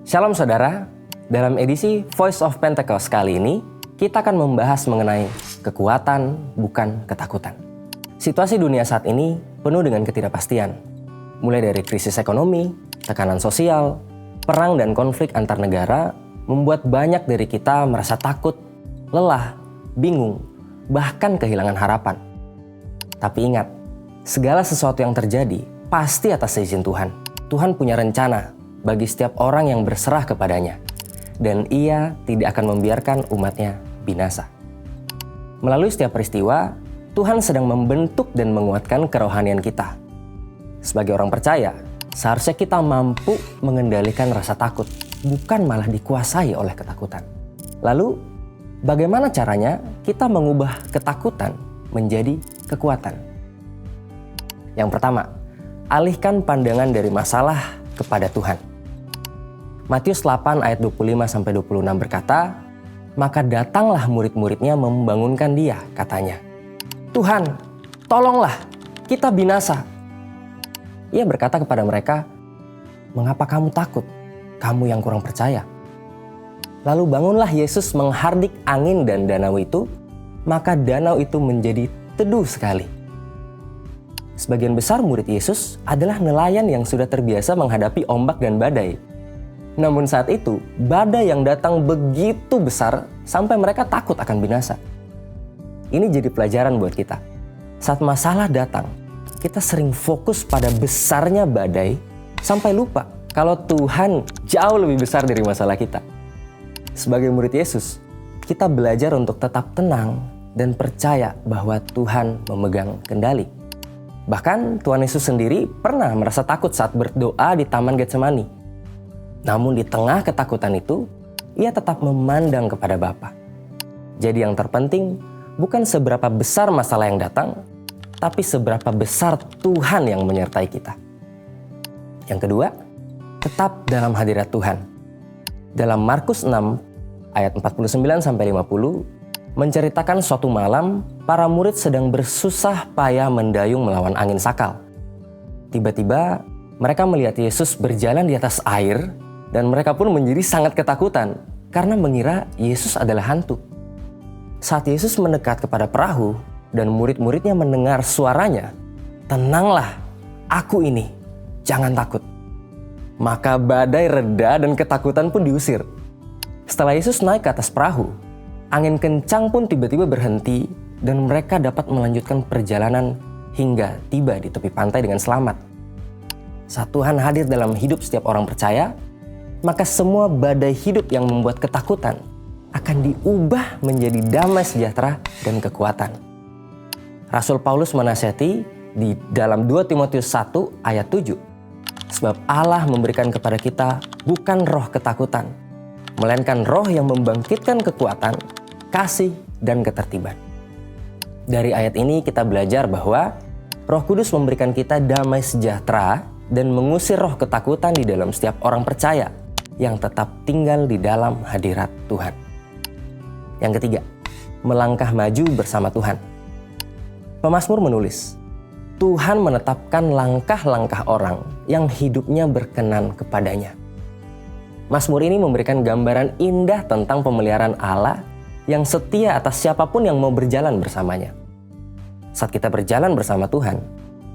Shalom saudara, dalam edisi Voice of Pentecost kali ini, kita akan membahas mengenai kekuatan bukan ketakutan. Situasi dunia saat ini penuh dengan ketidakpastian, mulai dari krisis ekonomi, tekanan sosial, perang dan konflik antar negara, membuat banyak dari kita merasa takut, lelah, bingung, bahkan kehilangan harapan. Tapi ingat, segala sesuatu yang terjadi pasti atas izin Tuhan. Tuhan punya rencana bagi setiap orang yang berserah kepadanya, dan Ia tidak akan membiarkan umatnya binasa. Melalui setiap peristiwa, Tuhan sedang membentuk dan menguatkan kerohanian kita. Sebagai orang percaya, seharusnya kita mampu mengendalikan rasa takut, bukan malah dikuasai oleh ketakutan. Lalu, bagaimana caranya kita mengubah ketakutan menjadi kekuatan? Yang pertama, alihkan pandangan dari masalah kepada Tuhan. Matius 8 ayat 25-26 berkata, "Maka datanglah murid-muridnya membangunkan dia," katanya. "Tuhan, tolonglah, kita binasa." Ia berkata kepada mereka, "Mengapa kamu takut, kamu yang kurang percaya?" Lalu bangunlah Yesus menghardik angin dan danau itu, maka danau itu menjadi teduh sekali. Sebagian besar murid Yesus adalah nelayan yang sudah terbiasa menghadapi ombak dan badai. Namun saat itu, badai yang datang begitu besar sampai mereka takut akan binasa. Ini jadi pelajaran buat kita. Saat masalah datang, kita sering fokus pada besarnya badai sampai lupa kalau Tuhan jauh lebih besar dari masalah kita. Sebagai murid Yesus, kita belajar untuk tetap tenang dan percaya bahwa Tuhan memegang kendali. Bahkan Tuhan Yesus sendiri pernah merasa takut saat berdoa di Taman Getsemani. Namun di tengah ketakutan itu, ia tetap memandang kepada Bapa. Jadi yang terpenting bukan seberapa besar masalah yang datang, tapi seberapa besar Tuhan yang menyertai kita. Yang kedua, tetap dalam hadirat Tuhan. Dalam Markus 6 ayat 49-50 menceritakan suatu malam para murid sedang bersusah payah mendayung melawan angin sakal. Tiba-tiba mereka melihat Yesus berjalan di atas air, dan mereka pun menjadi sangat ketakutan karena mengira Yesus adalah hantu. Saat Yesus mendekat kepada perahu dan murid-muridnya mendengar suaranya, "Tenanglah, aku ini, jangan takut." Maka badai reda dan ketakutan pun diusir. Setelah Yesus naik ke atas perahu, angin kencang pun tiba-tiba berhenti dan mereka dapat melanjutkan perjalanan hingga tiba di tepi pantai dengan selamat. Saat Tuhan hadir dalam hidup setiap orang percaya, maka semua badai hidup yang membuat ketakutan akan diubah menjadi damai sejahtera dan kekuatan. Rasul Paulus menasihati di dalam 2 Timotius 1 ayat 7, "Sebab Allah memberikan kepada kita bukan roh ketakutan, melainkan roh yang membangkitkan kekuatan, kasih, dan ketertiban." Dari ayat ini kita belajar bahwa Roh Kudus memberikan kita damai sejahtera dan mengusir roh ketakutan di dalam setiap orang percaya yang tetap tinggal di dalam hadirat Tuhan. Yang ketiga, melangkah maju bersama Tuhan. Pemazmur menulis, "Tuhan menetapkan langkah-langkah orang yang hidupnya berkenan kepadanya." Mazmur ini memberikan gambaran indah tentang pemeliharaan Allah yang setia atas siapapun yang mau berjalan bersamanya. Saat kita berjalan bersama Tuhan,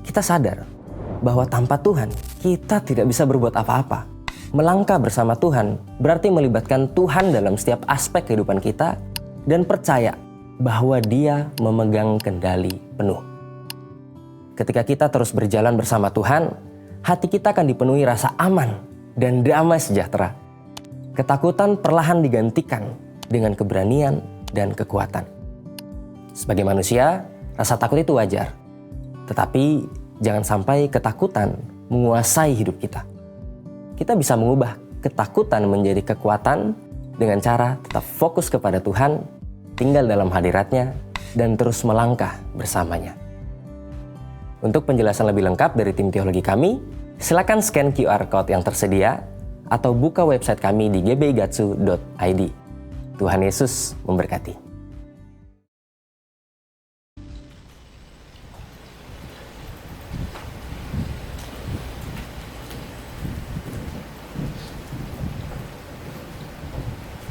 kita sadar bahwa tanpa Tuhan kita tidak bisa berbuat apa-apa. Melangkah bersama Tuhan berarti melibatkan Tuhan dalam setiap aspek kehidupan kita dan percaya bahwa Dia memegang kendali penuh. Ketika kita terus berjalan bersama Tuhan, hati kita akan dipenuhi rasa aman dan damai sejahtera. Ketakutan perlahan digantikan dengan keberanian dan kekuatan. Sebagai manusia, rasa takut itu wajar. Tetapi jangan sampai ketakutan menguasai hidup kita. Kita bisa mengubah ketakutan menjadi kekuatan dengan cara tetap fokus kepada Tuhan, tinggal dalam hadiratnya, dan terus melangkah bersamanya. Untuk penjelasan lebih lengkap dari tim teologi kami, silakan scan QR Code yang tersedia atau buka website kami di gbigatsu.id. Tuhan Yesus memberkati.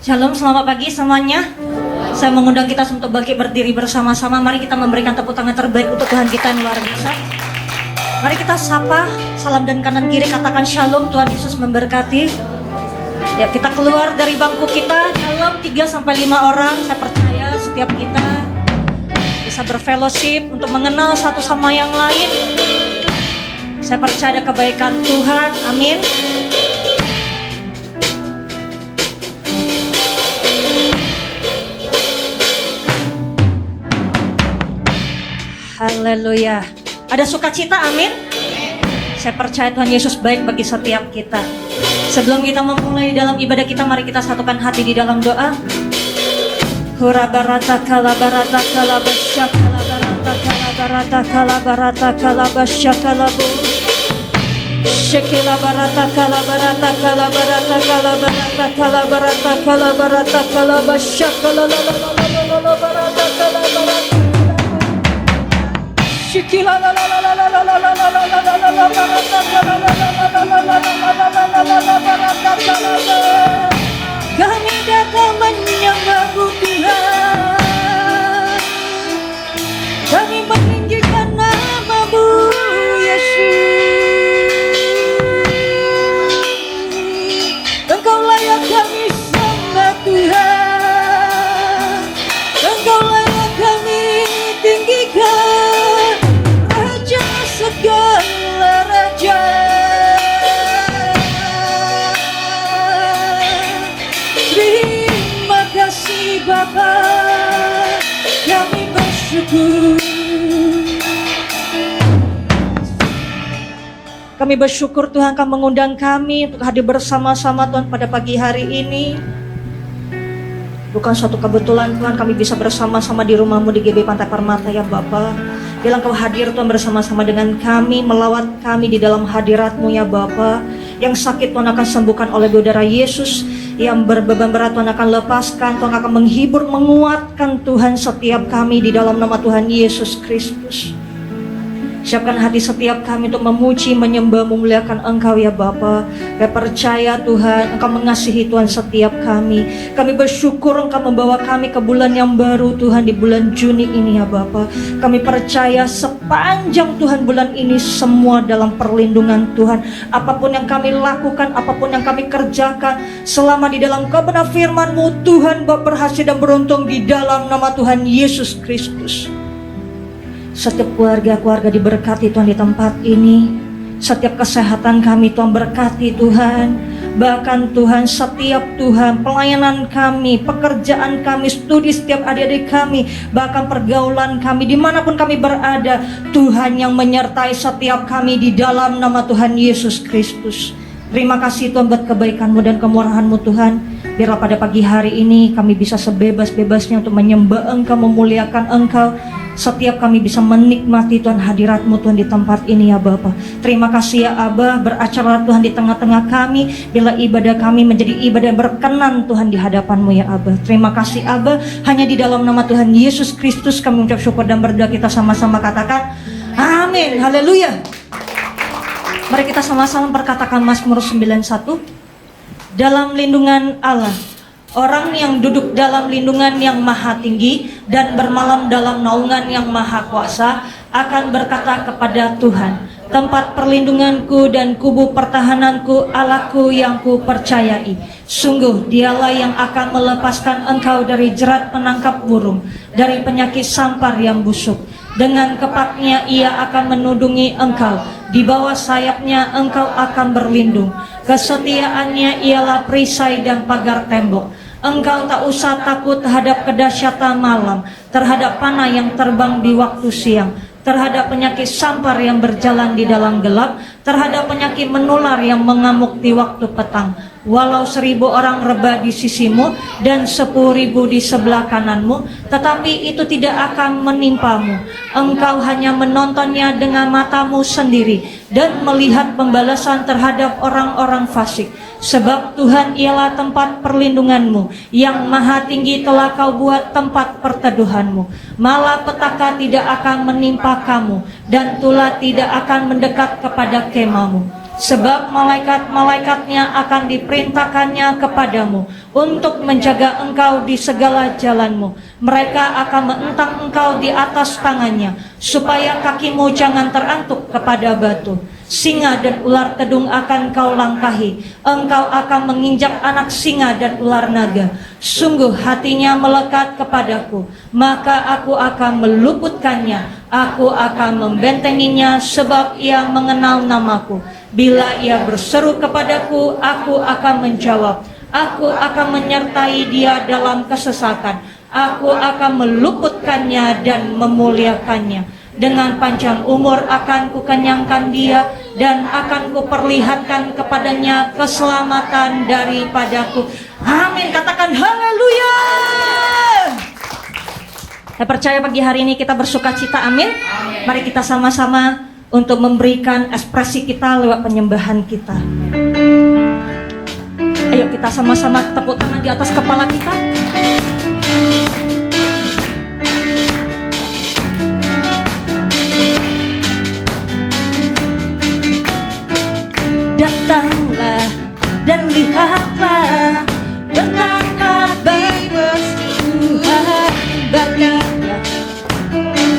Shalom, selamat pagi semuanya. Saya mengundang kita untuk bangkit berdiri bersama-sama. Mari kita memberikan tepuk tangan terbaik untuk Tuhan kita yang luar biasa. Mari kita sapa, salam dan kanan kiri, katakan shalom, Tuhan Yesus memberkati. Ya, kita keluar dari bangku kita dalam 3-5 orang. Saya percaya setiap kita bisa berfellowship untuk mengenal satu sama yang lain. Saya percaya ada kebaikan Tuhan, amin. Haleluya. Ada sukacita, amin. Saya percaya Tuhan Yesus baik bagi setiap kita. Sebelum kita memulai dalam ibadah kita, mari kita satukan hati di dalam doa. Hurabarata kalabarata kalabasya kalabarata kalabarata kalabarata kalabasya kalabu. Shekila barata kalabarata kalabarata kalabarata kalabarata kalabarata kalabasya kalabarata kalabarata. Shikila la la la la la la la la la la la la la barata la la la la la la la la la barata la. Kami datang menyembah-Mu Tuhan. Kami meninggikan nama-Mu Yesus. Engkau layak kami sembah Tuhan. Engkau layak kami tinggikan. Segala raja, terima kasih Bapa, kami bersyukur. Kami bersyukur Tuhan Kau mengundang kami untuk hadir bersama-sama Tuhan pada pagi hari ini. Bukan suatu kebetulan Tuhan kami bisa bersama-sama di rumah-Mu di GB Pantai Permata ya Bapa. Bilang Kau hadir Tuhan bersama-sama dengan kami, melawat kami di dalam hadirat-Mu ya Bapa. Yang sakit Tuhan akan sembuhkan oleh darah Yesus. Yang berbeban berat Tuhan akan lepaskan, Tuhan akan menghibur, menguatkan Tuhan setiap kami di dalam nama Tuhan Yesus Kristus. Siapkan hati setiap kami untuk memuji, menyembah, memuliakan Engkau ya Bapa. Kami percaya Tuhan, Engkau mengasihi Tuhan setiap kami. Kami bersyukur Engkau membawa kami ke bulan yang baru Tuhan di bulan Juni ini ya Bapa. Kami percaya sepanjang Tuhan bulan ini semua dalam perlindungan Tuhan. Apapun yang kami lakukan, apapun yang kami kerjakan, selama di dalam kebenaran firman-Mu Tuhan berhasil dan beruntung di dalam nama Tuhan Yesus Kristus. Setiap keluarga-keluarga diberkati Tuhan di tempat ini. Setiap kesehatan kami Tuhan berkati Tuhan. Bahkan Tuhan setiap Tuhan pelayanan kami, pekerjaan kami, studi setiap adik-adik kami, bahkan pergaulan kami dimanapun kami berada, Tuhan yang menyertai setiap kami di dalam nama Tuhan Yesus Kristus. Terima kasih Tuhan buat kebaikan-Mu dan kemurahan-Mu Tuhan. Biarlah pada pagi hari ini kami bisa sebebas-bebasnya untuk menyembah Engkau, memuliakan Engkau. Setiap kami bisa menikmati Tuhan hadirat-Mu Tuhan di tempat ini ya Bapa. Terima kasih ya Abah, beracara Tuhan di tengah-tengah kami. Bila ibadah kami menjadi ibadah berkenan Tuhan di hadapan-Mu ya Abah. Terima kasih Abah, hanya di dalam nama Tuhan Yesus Kristus kami mengucap syukur dan berdoa. Kita sama-sama katakan amin, haleluya. Mari kita sama-sama perkatakan Mazmur 91. Dalam lindungan Allah, orang yang duduk dalam lindungan yang maha tinggi dan bermalam dalam naungan yang maha kuasa akan berkata kepada Tuhan, tempat perlindunganku dan kubu pertahananku, Allahku yang ku percayai. Sungguh dialah yang akan melepaskan engkau dari jerat penangkap burung, dari penyakit sampar yang busuk. Dengan kepaknya ia akan menudungi engkau, di bawah sayapnya engkau akan berlindung. Kesetiaannya ialah perisai dan pagar tembok. Engkau tak usah takut terhadap kedahsyatan malam, terhadap panah yang terbang di waktu siang, terhadap penyakit sampar yang berjalan di dalam gelap, terhadap penyakit menular yang mengamuk di waktu petang. Walau 1000 orang rebah di sisimu dan 10.000 di sebelah kananmu, tetapi itu tidak akan menimpamu. Engkau hanya menontonnya dengan matamu sendiri dan melihat pembalasan terhadap orang-orang fasik. Sebab Tuhan ialah tempat perlindunganmu, yang maha tinggi telah kau buat tempat perteduhanmu. Malapetaka tidak akan menimpa kamu, dan tulah tidak akan mendekat kepada kemahmu. Sebab malaikat-malaikatnya akan diperintahkannya kepadamu untuk menjaga engkau di segala jalanmu. Mereka akan menentang engkau di atas tangannya, supaya kakimu jangan terantuk kepada batu. Singa dan ular tedung akan kau langkahi. Engkau akan menginjak anak singa dan ular naga. Sungguh hatinya melekat kepadaku, maka aku akan meluputkannya. Aku akan membentenginya, sebab ia mengenal namaku. Bila ia berseru kepadaku, aku akan menjawab. Aku akan menyertai dia dalam kesesakan. Aku akan meluputkannya dan memuliakannya. Dengan panjang umur akan kukenyangkan dia, dan akan kuperlihatkan kepadanya keselamatan daripadaku. Amin. Katakan haleluya. Saya percaya pagi hari ini kita bersuka cita. Amin. Mari kita sama-sama untuk memberikan ekspresi kita lewat penyembahan kita. Ayo kita sama-sama tepuk tangan di atas kepala kita. Datanglah dan lihatlah betapa baik Tuhan baginya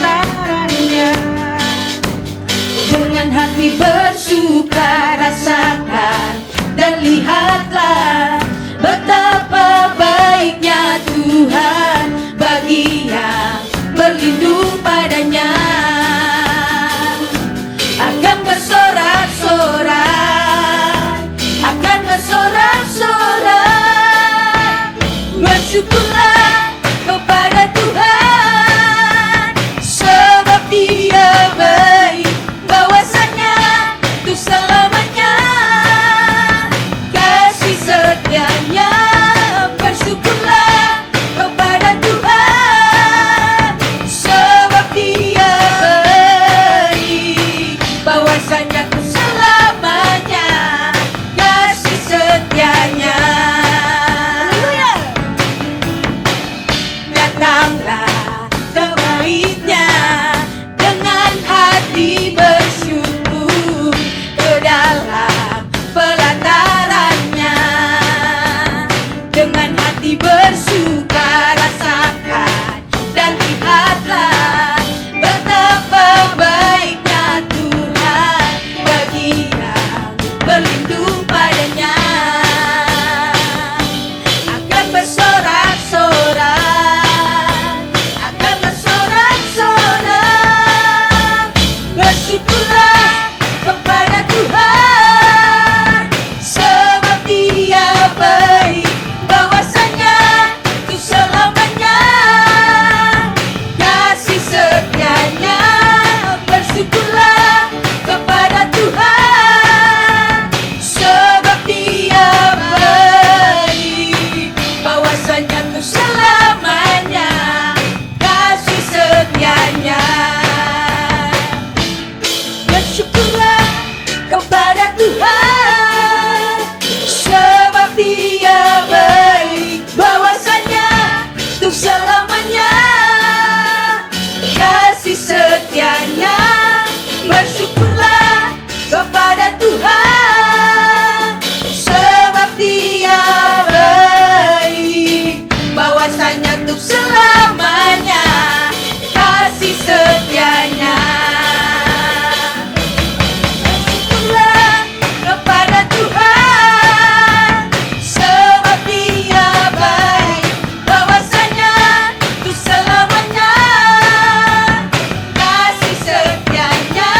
antaranya. Dengan hati bersuka rasakan dan lihatlah betapa baiknya Tuhan bagi yang berlindung padanya. Akan bersorak-sorak, akan bersorak-sorak, bersyukurlah kepada Tuhan, sebab Dia baik, bahwasanya untuk selamanya kasih setianya. Bersyukurlah kepada Tuhan, sebab Dia baik, bahwasanya untuk selamanya kasih setianya. Haleluya. Datanglah kebaiknya dengan hati bersyukur ke dalam pelatarannya. Dengan hati bersuka rasakan dan lihatlah betapa baiknya Tuhan bagi yang berlindung padanya. Akan bersorak-sorak, akan bersorak-sorak, bersyukurlah kepada Tuhan, sebab Dia baik, bahwasanya untuk selamanya kasih setianya. Bersyukurlah kepada Tuhan, sebab Dia baik, bahwasanya untuk selamanya kasih setianya. Bersyukurlah kepada Tuhan, sebab Dia baik, bahwasanya untuk selamanya kasih setianya. Bersyukurlah kepada Tuhan, sebab Dia baik, bahwasanya untuk selamanya kasih setianya. Bersyukurlah kepada Tuhan, sebab Dia baik, bahwasanya untuk selamanya kasih setianya.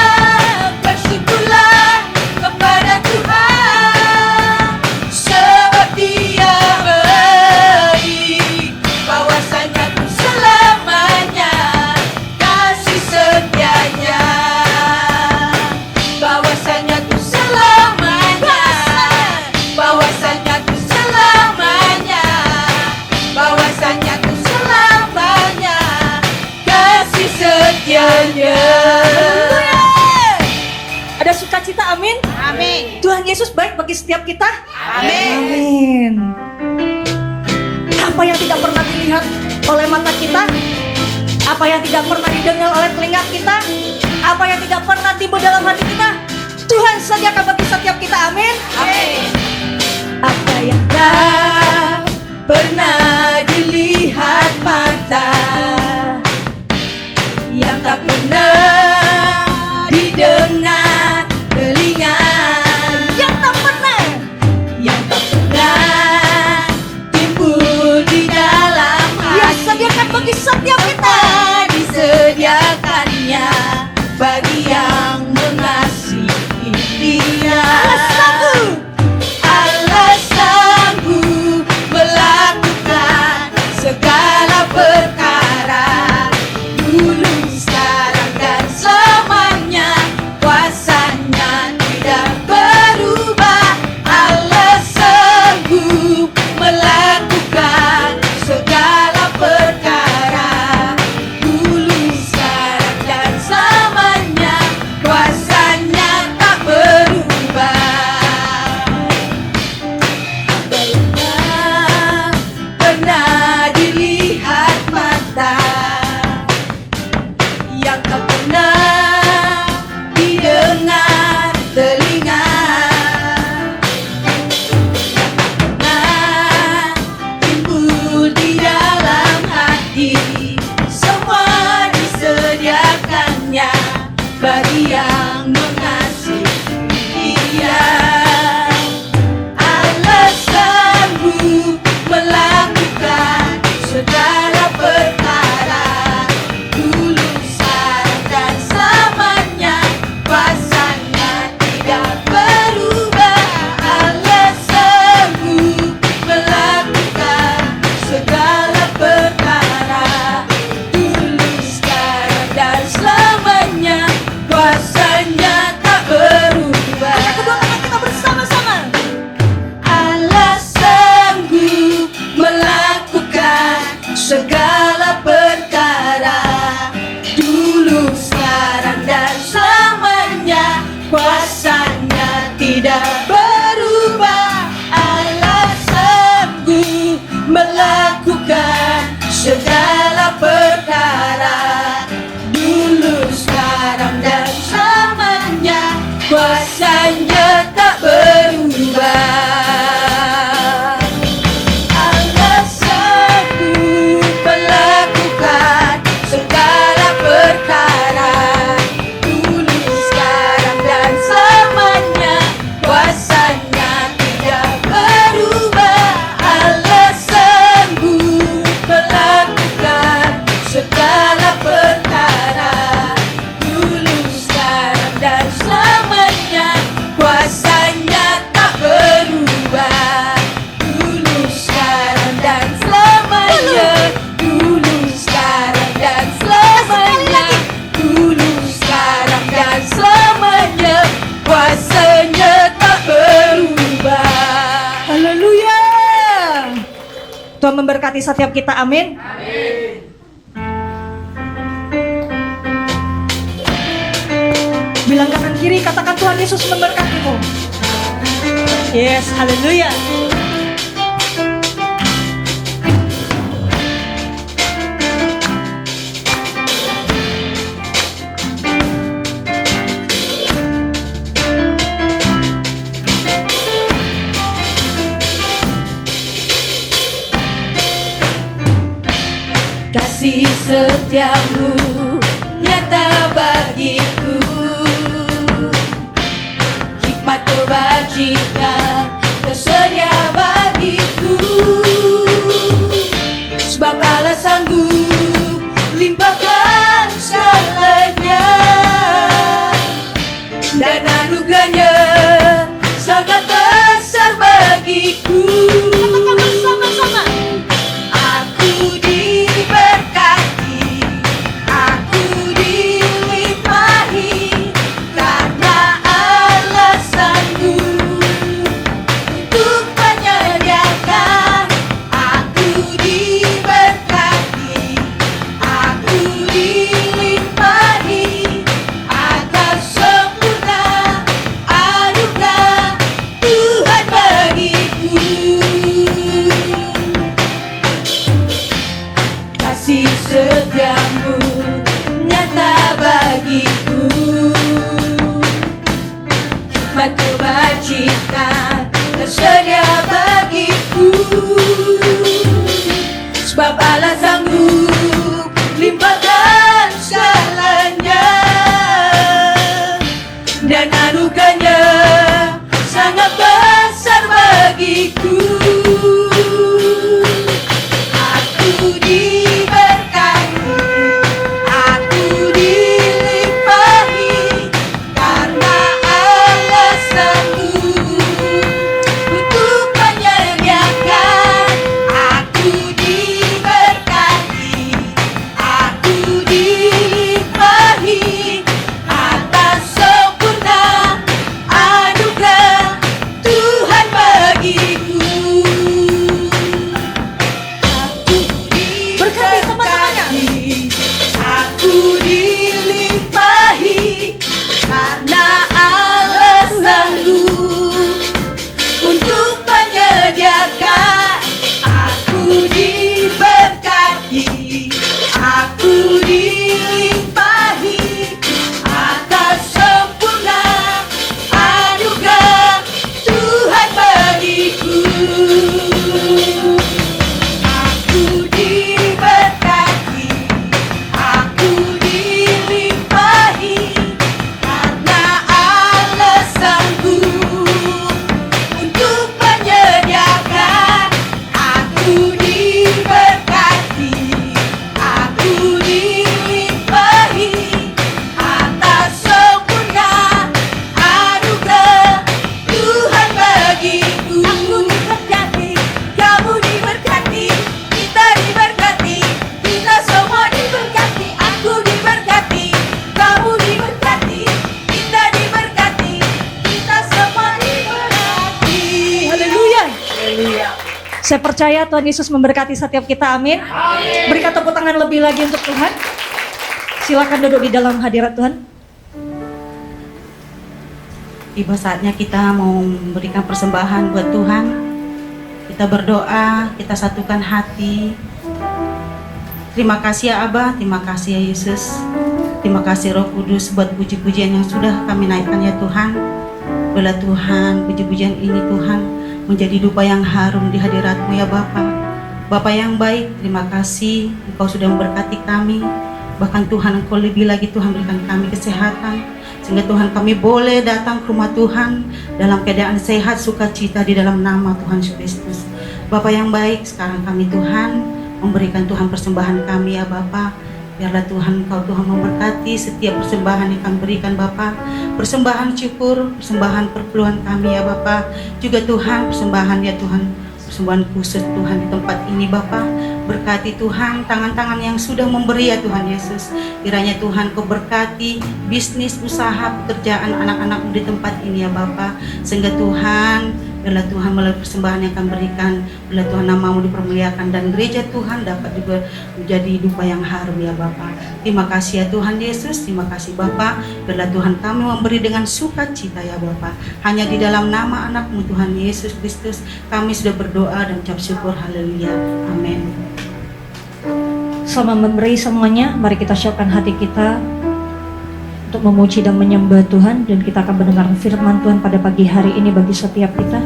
Bersyukurlah kepada Tuhan, sebab Dia baik, bahwasanya untuk selamanya kasih setianya. Bahwasanya untuk selamanya, bahwasanya untuk selamanya, bahwasanya untuk selamanya kasih setianya. Ada sukacita, amin. Amin. Tuhan Yesus baik bagi setiap kita. Amin. Amin. Apa yang tidak pernah dilihat oleh mata kita, apa yang tidak pernah didengar oleh telinga kita, apa yang tidak pernah timbul dalam hati kita, Tuhan sediakan bagi setiap kita, amin. Apa yang tak pernah dilihat mata, yang tak pernah didengar telinga, Yang tak pernah yang tak pernah timbul di dalam Dia hati, sediakan bagi setiap kita. disediakannya bagi yang mengasihi Dia. Allah sanggup melakukan segala perkara, dulu, sekarang, dan selamanya. Kuasanya tidak berubah. Allah sanggup melakukan segala perkara, dulu, sekarang, dan selamanya. Kuasanya tak berubah. Pernah dilihat mata, yang tak pernah didengar telinga, pernah timbul di dalam hati, semua disediakannya bagi yang mengasihi Dia. Allah sanggup melakukan segala perkara, dulu, sekarang, dan selamanya. Kuasanya tidak berubah. Allah sanggup melakukan segala perkara, dulu, sekarang, dan selamanya. Kuasanya tak berubah. Kedua tangan kita bersama-sama. Allah sanggup melakukan segala perkara, dulu, sekarang, dan selamanya. Kuasanya tidak berubah. Allah sanggup melakukan segala perkara, dulu, sekarang, dan selamanya. Kuasanya tak berubah. Allah sanggup melakukan segala perkara, dulu, sekarang, dan selamanya. Kuasanya tidak berubah. Allah sanggup melakukan segala perkara, dulu, sekarang, dan selamanya. Kuasanya tak berubah. Dulu, sekarang, dan selamanya. Dulu, sekarang, dan selamanya. Dulu, sekarang, dan selamanya. Kuasanya tak berubah. Haleluya. Tuhan memberkati setiap kita, amin. Bilang kanan kiri, katakan Tuhan Yesus memberkatimu. Yes, haleluya. Kasih setiamu nyata bagiku, hikmat kebajikan tersedia bagiku. Sebab Allah sanggup limpahkan segalanya, dan anugerahnya sangat besar bagiku. Katakan bersama-sama. Aku diberkati, aku dilimpahi, karena Allah sanggup Saya percaya Tuhan Yesus memberkati setiap kita, amin. Berikan tepuk tangan lebih lagi untuk Tuhan. Silakan duduk di dalam hadirat Tuhan. Tiba saatnya kita mau memberikan persembahan buat Tuhan. Kita berdoa, kita satukan hati. Terima kasih ya Abah, terima kasih ya Yesus. Terima kasih Roh Kudus buat puji-pujian yang sudah kami naikkan ya Tuhan. Bila Tuhan, puji-pujian ini Tuhan menjadi dupa yang harum di hadirat-Mu ya Bapa. Bapa yang baik, terima kasih Engkau sudah memberkati kami. Bahkan Tuhan Engkau lebih lagi Tuhan berikan kami kesehatan. Sehingga Tuhan kami boleh datang ke rumah Tuhan dalam keadaan sehat, sukacita di dalam nama Tuhan Yesus Kristus. Bapa yang baik, sekarang kami Tuhan memberikan Tuhan persembahan kami ya Bapa. Biarlah Tuhan Engkau Tuhan memberkati setiap persembahan yang kami berikan Bapa. Persembahan syukur, persembahan perpuluhan kami ya Bapa. Juga Tuhan persembahan ya Tuhan, persembahan khusus Tuhan di tempat ini Bapa. Berkati Tuhan tangan-tangan yang sudah memberi ya Tuhan Yesus. Kiranya Tuhan Kau berkati bisnis, usaha, pekerjaan anak-anak-Mu di tempat ini ya Bapa. Sehingga Tuhan, biarlah Tuhan melalui persembahan yang akan berikan, biarlah Tuhan nama-Mu dipermuliakan dan gereja Tuhan dapat juga menjadi dupa yang harum ya Bapa. Terima kasih ya Tuhan Yesus, terima kasih Bapa. Biarlah Tuhan kami memberi dengan sukacita ya Bapa. Hanya di dalam nama anak-Mu Tuhan Yesus Kristus kami sudah berdoa dan ucap syukur, haleluya, amin. Selamat memberi semuanya, mari kita siapkan hati kita untuk memuji dan menyembah Tuhan. Dan kita akan mendengar firman Tuhan pada pagi hari ini bagi setiap kita.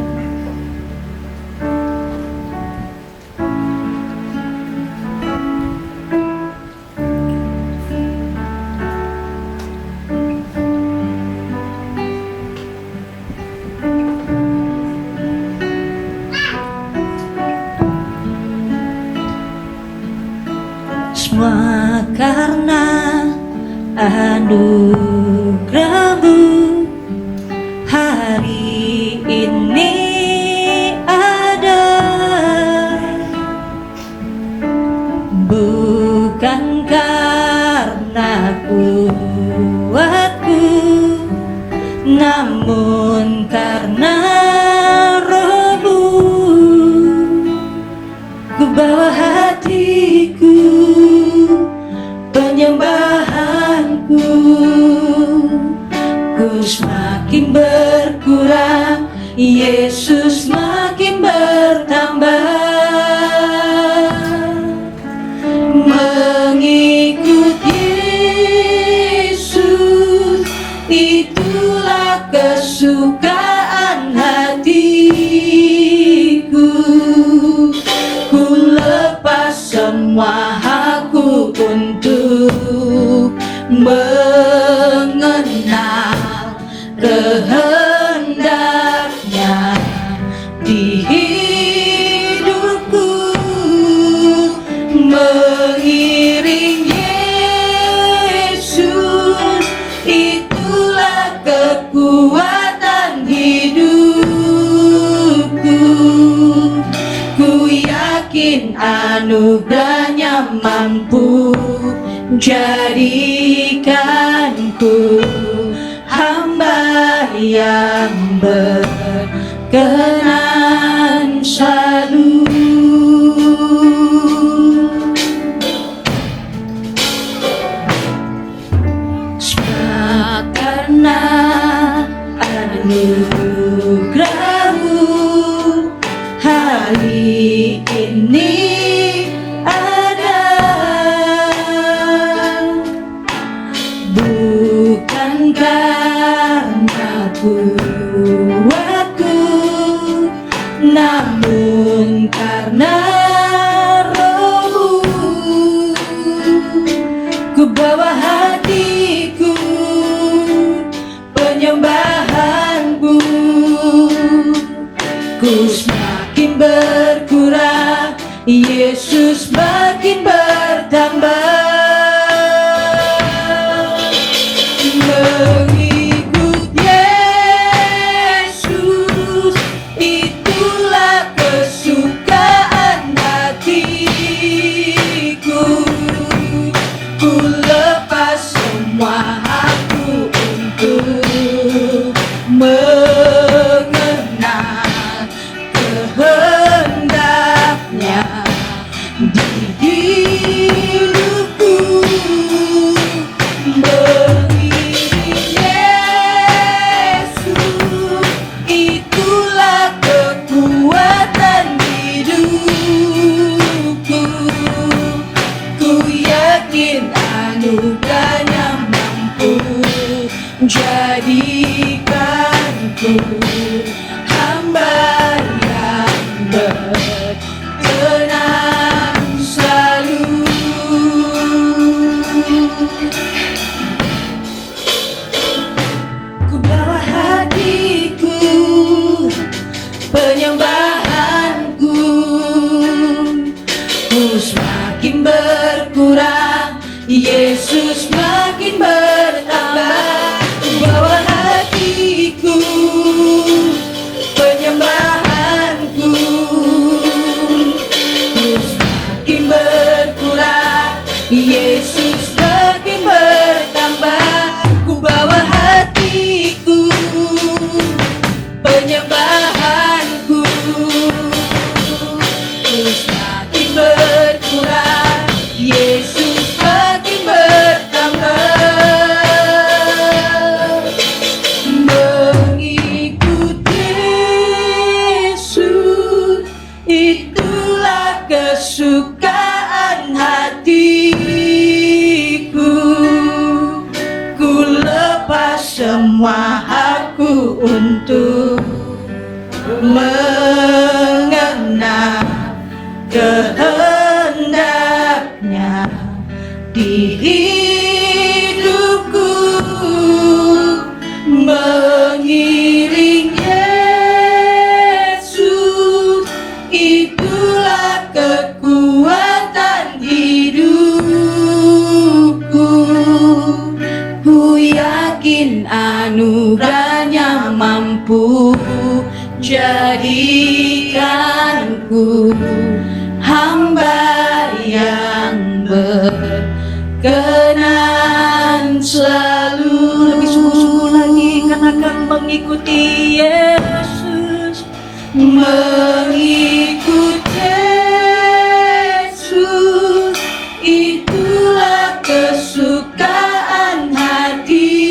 Semua karena anugerah-Mu hari ini ada, bukan karena kuatku, namun karena Roh-Mu. Ku bawa hatiku, penyembahanku, ku semakin berkurang, Yesus makin bertambah. Mengikut Yesus, itulah kesukaan hatiku. Ku lepas semua hakku untuk mengenal kehendaknya di hidupku. Mengiring Yesus, itulah kekuatan hidupku. Ku yakin anugerahnya mampu jadikanku hamba yang berkenan selalu. Sebab karena anugerah-Mu hari ini ada, bukan karena kuatku, namun karena Roh-Mu. Ku bawa hatiku, penyembahanku, ku semakin berkurang, Yesus makin bertambah. Mengikut Yesus, itulah kesukaan hatiku. Ku lepas semua hakku untuk mengenal kehendak ku semakin berkurang, Yesus makin bertambah. Ku bawa hatiku, penyembahanku, ku semakin berkurang, Yesus makin bertambah. Ku bawa hatiku, penyembahanku, ku semakin berkurang, Yesus makin bertambah. Mengikut Yesus, itulah kesukaan hatiku. Ku lepas semua hakku untuk mengenal kehendaknya di hidupku. Mengiring Yesus, itulah kekuatan hidupku. Ku yakin anugerahnya mampu jadikanku hamba yang berkenan selalu. Lebih sungguh-sungguh lagi karena akan mengikuti Yesus. Mengikut Yesus, itulah kesukaan hatiku.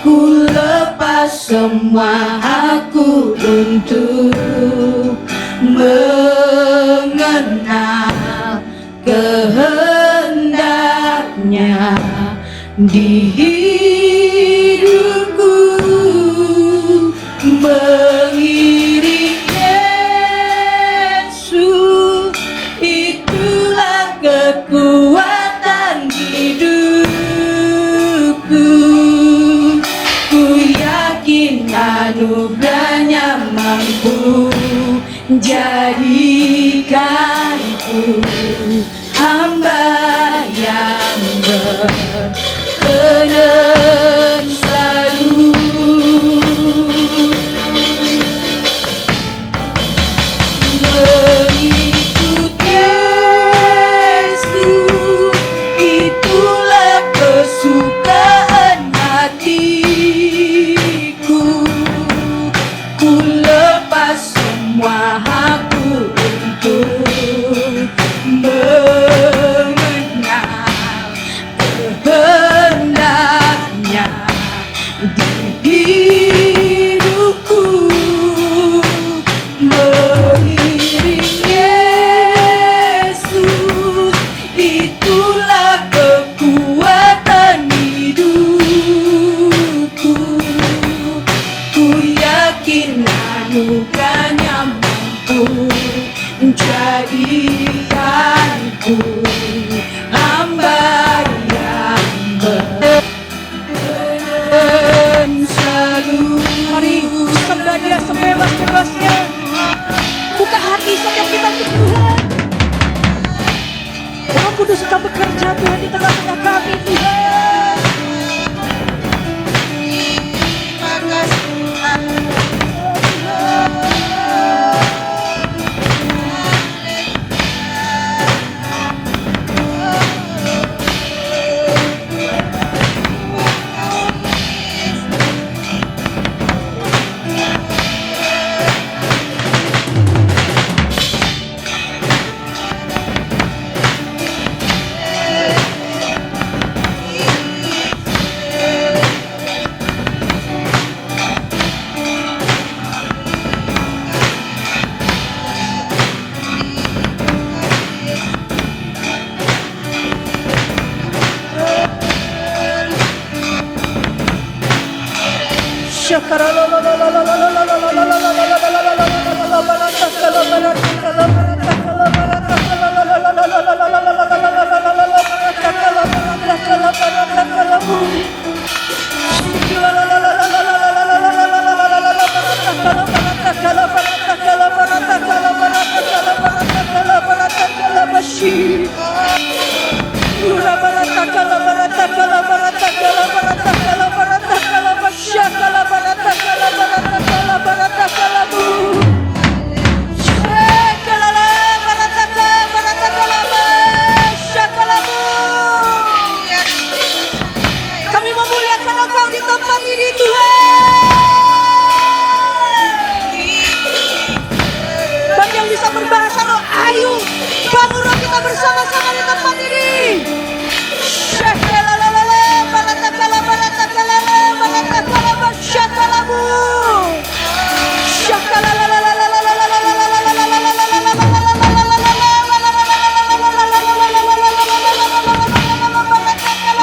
Ku lepas semua aku untuk mengenal kehendaknya di hidupku. Mengiring Yesus, itulah kekuatan hidupku. Ku yakin anugerahnya mampu jadikanku hamba yang berkenan selalu. Mengikut Yesus, itulah kesukaan hatiku. Ku lepas semua hakku untuk mengenal kehendaknya di hidupku. Mengiring Yesus, itulah kekuatan hidupku. Ku yakin anugerahnya mampu menjadikanku hamba yang berkenan selalu. Mari sembah Dia sebebas-bebasnya. Buka hati setiap kita untuk Tuhan. Roh Kudus sedang bekerja Tuhan di tengah-tengah kami Tuhan.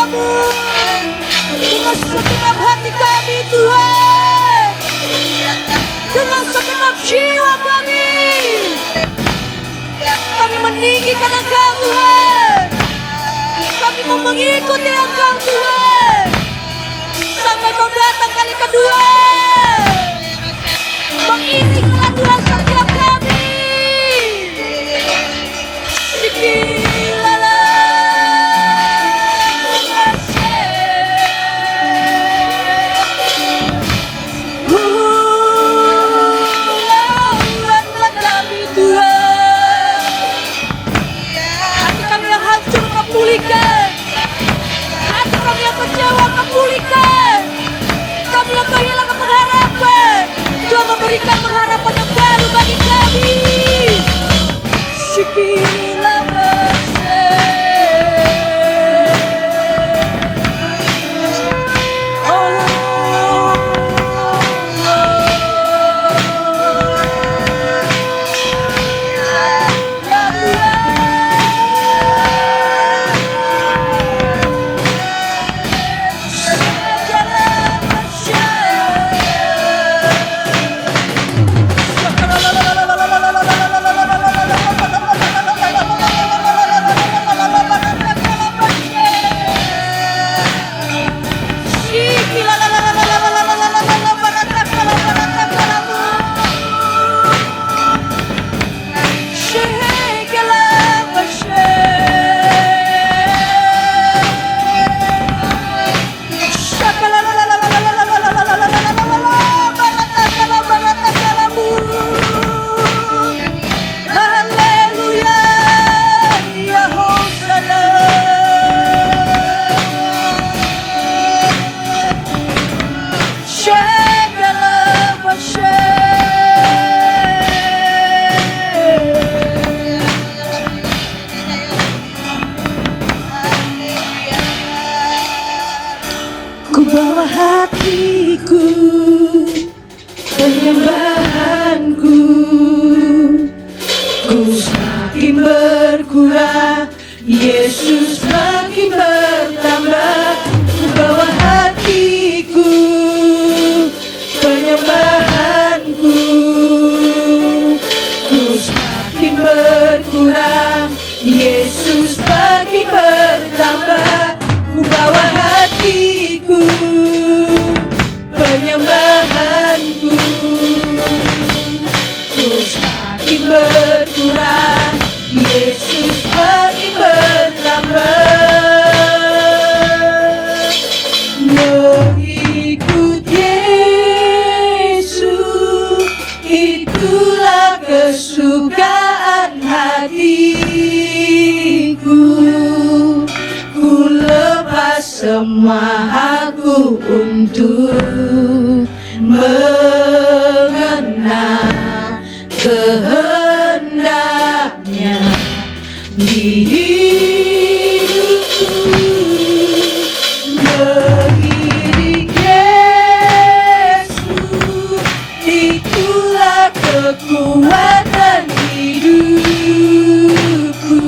kepadamu. Dengan segenap hati kami Tuhan, dengan segenap jiwa kami meninggikan Engkau Tuhan. Kami mau mengikuti Engkau Tuhan sampai Kau datang kali kedua. Mengisilah Tuhan setiap kami. Pulihkan hati kami yang kecewa, pulihkan kami yang kehilangan pengharapan. Tuhan memberikan pengharapan yang baru bagi kami. Syukurlah ku bawa hatiku, penyembahanku, ku semakin berkurang, Yesus semakin bertambah. Ku bawa hatiku, penyembahanku, ku semakin berkurang, Yesus semakin bertambah. Ku bawa hatiku, penyembahanku, ku semakin berkurang, Yesus semakin bertambah. Mengikut Yesus, itulah kesukaan hatiku. Ku lepas semua aku untuk mengenal kehendaknya di hidupku. Mengiring Yesus, itulah kekuatan hidupku.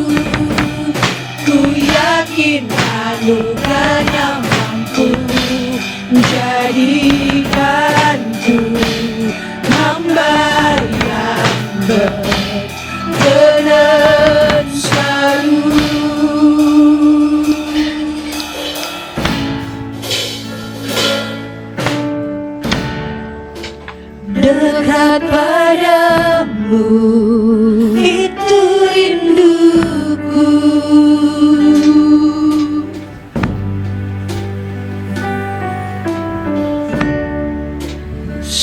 Ku yakin anugerahnya mampu menjadikanku hamba yang berkenan selalu. Dekat padamu, itu rinduku.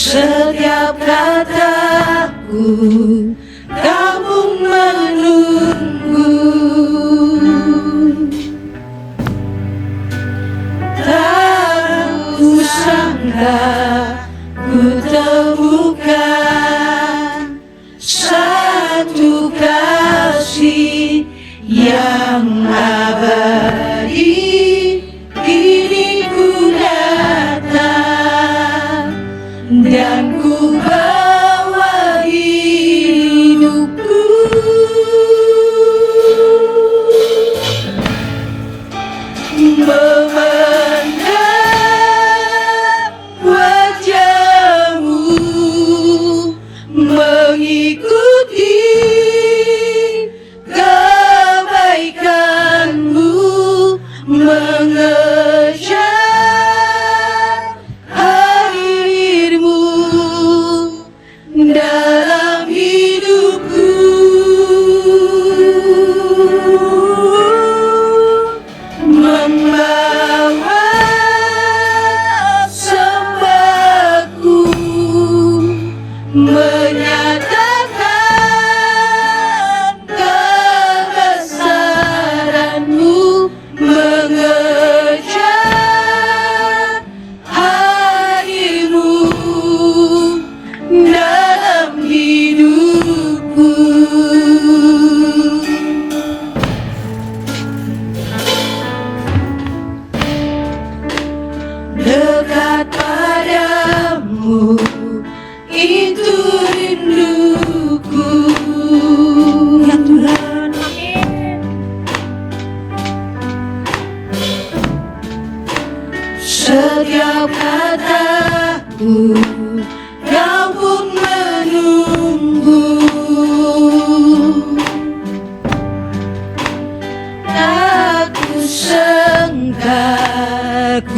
Setiap kataku kamu menunggu, tak kusangka ku temukan satu kasih yang abadi. Kini ku datang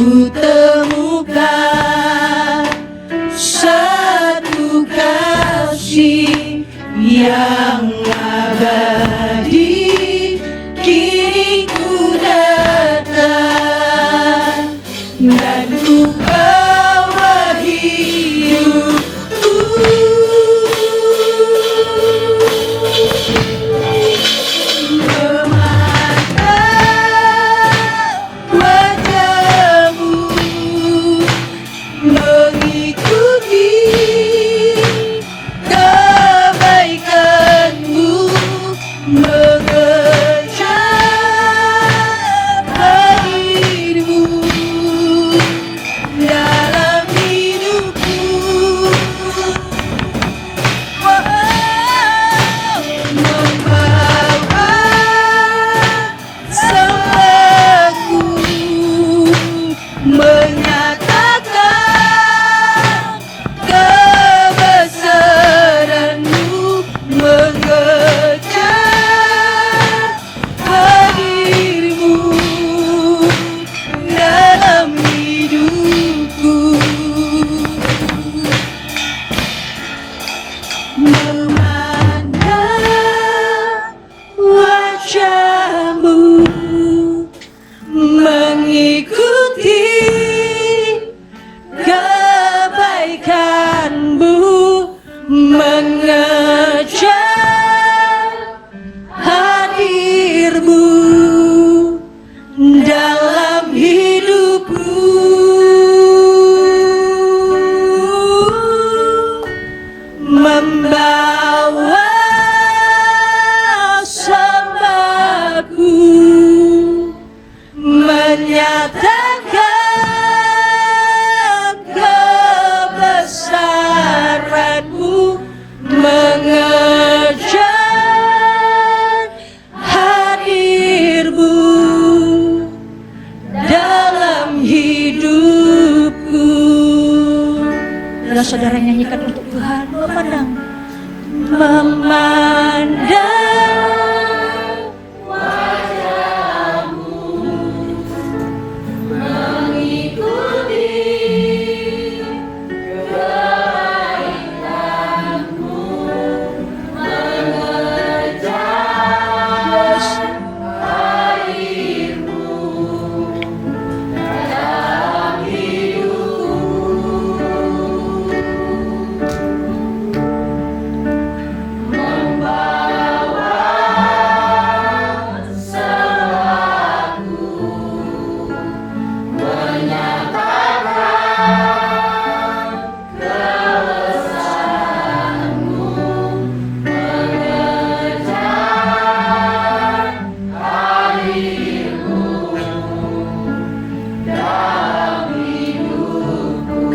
ku temukan satu kasih yang abadi. Kini ku datang dan ku bawa hidupku. Memandang wajahmu, mengikuti kebaikanmu, mengejar hadirmu dalam hidupku. Membawa semangatku, menyatakan kebesaranmu, mengejar hadirmu dalam hidupku. Memandang wajahmu, mengikuti kebaikanmu, mengejar hadirmu dalam hidupku. Membawa samaku, menyatakan kebesaranmu, mengejar hadirmu dalam hidupku. Bila saudara nyanyikan untuk Tuhan, memandang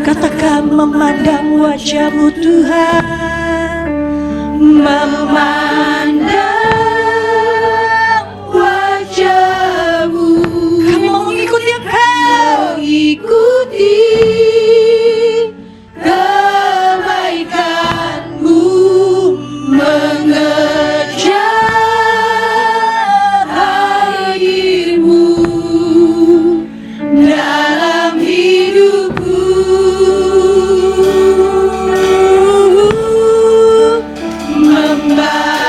katakan memandang wajah-Mu Tuhan, memandang wajah-Mu. Kami mau mengikuti Engkau, ikuti kebaikan-Mu, mengejar hadir-Mu dalam hidupku. Membawa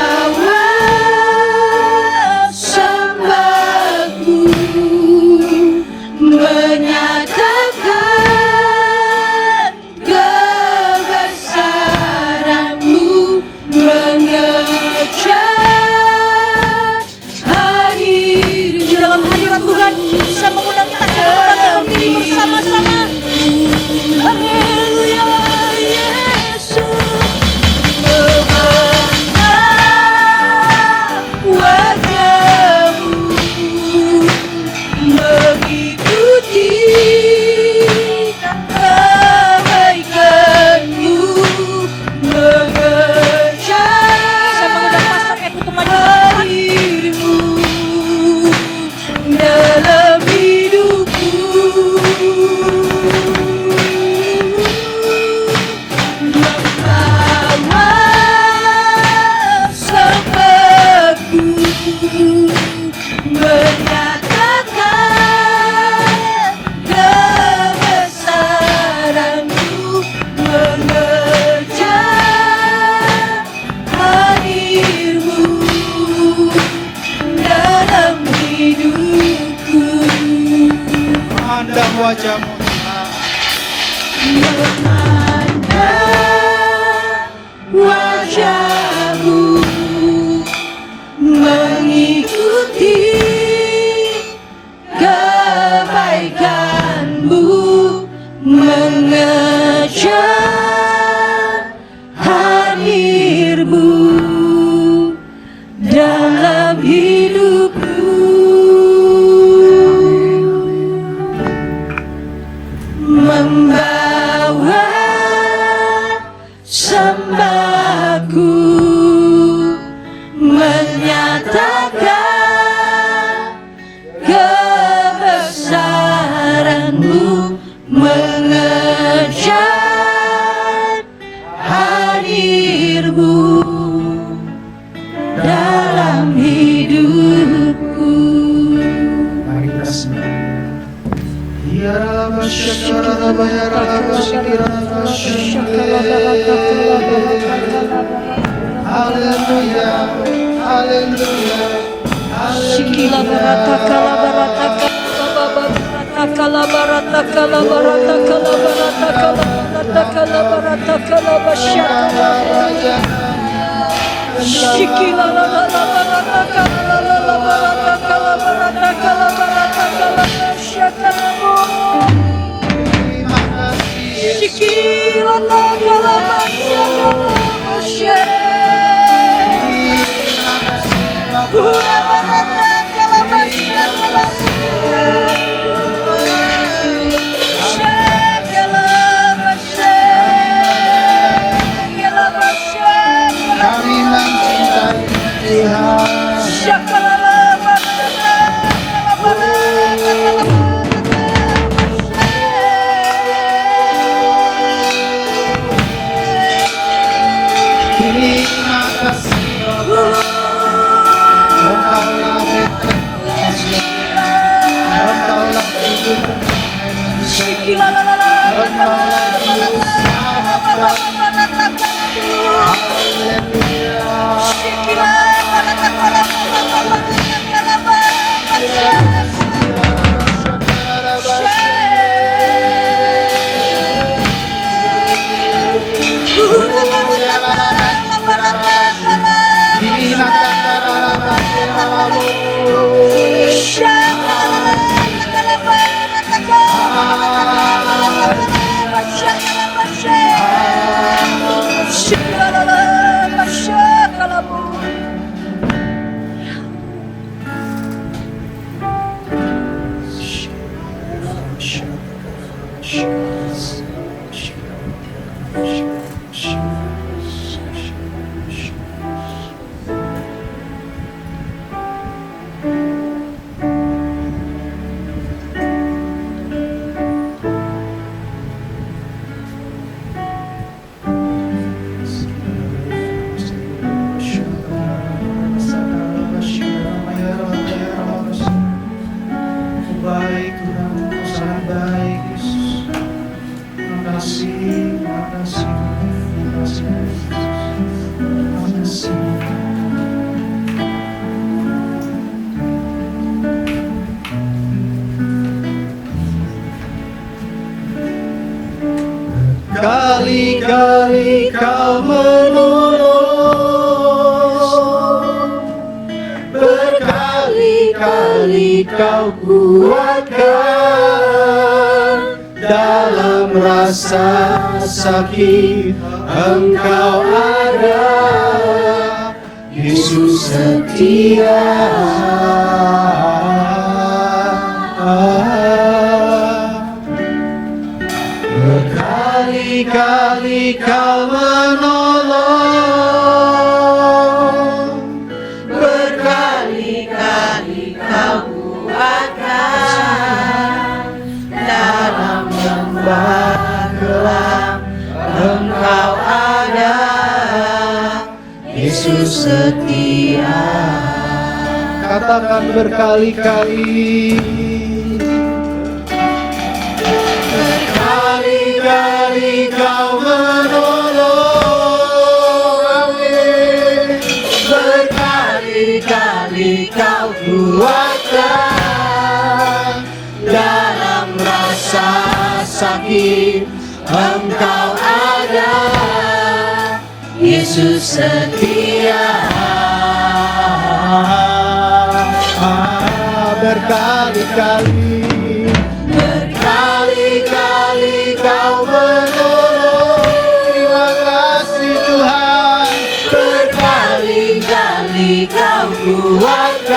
wajah-Mu Tuhan. wajah-Mu, mengikuti kebaikan-Mu, mengejar hadir-Mu dalam hidupku, membawa sembahku, menyatakan kebesaran-Mu, mengejar hadir-Mu dalam hidupku. Mari kita sembah. Ya Rabba syakara Rabba ya Rabba syakira Rabba syakira. Haleluya, haleluya, Shikila barata kala barata kala barata kala barata kala barata kala barata kala barata kala basyakala. Shikila la la la barata kala la la barata kala barata kala barata kala basyakala. Shikila la kala basyakala basyakala. Ura barata kala basyakala. kami mencintai Tuhan. Terima kasih Bapa, Engkaulah Bapa, Engkaulah hidup manusia, baik Tuhan, Kau sangat baik Yesus. Terima kasih, terima kasih, terima kasih Yesus. Terima kasih. Kali-kali Kau menolong, berkali-kali Kau kuatkan, dalam rasa sakit Engkau ada, Yesus setia. Berkali-kali Kau menolong, berkali-kali Kau kuatkan, dalam lembah gelap Engkau ada, Yesus setia. Katakan berkali-kali. Berkali-kali Kau menolong, amin. Berkali-kali Kau kuatkan, dalam rasa sakit, Engkau ada, Yesus setia. Berkali-kali Kau menolong, terima kasih Tuhan. berkali-kali Kau kuatkan.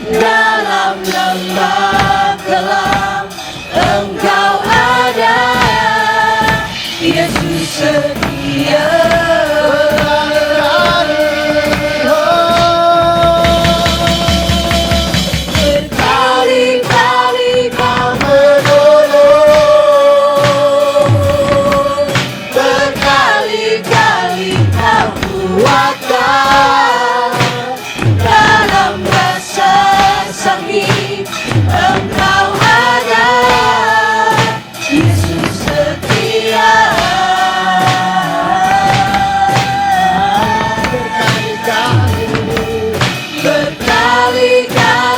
Dalam lembah gelap, Engkau ada, Yesus setia. Berkali-kali Kau menolong, berkali-kali Kau kuatkan. Dalam rasa sakit, Engkau ada, Yesus setia. Berkali-kali Kau menolong,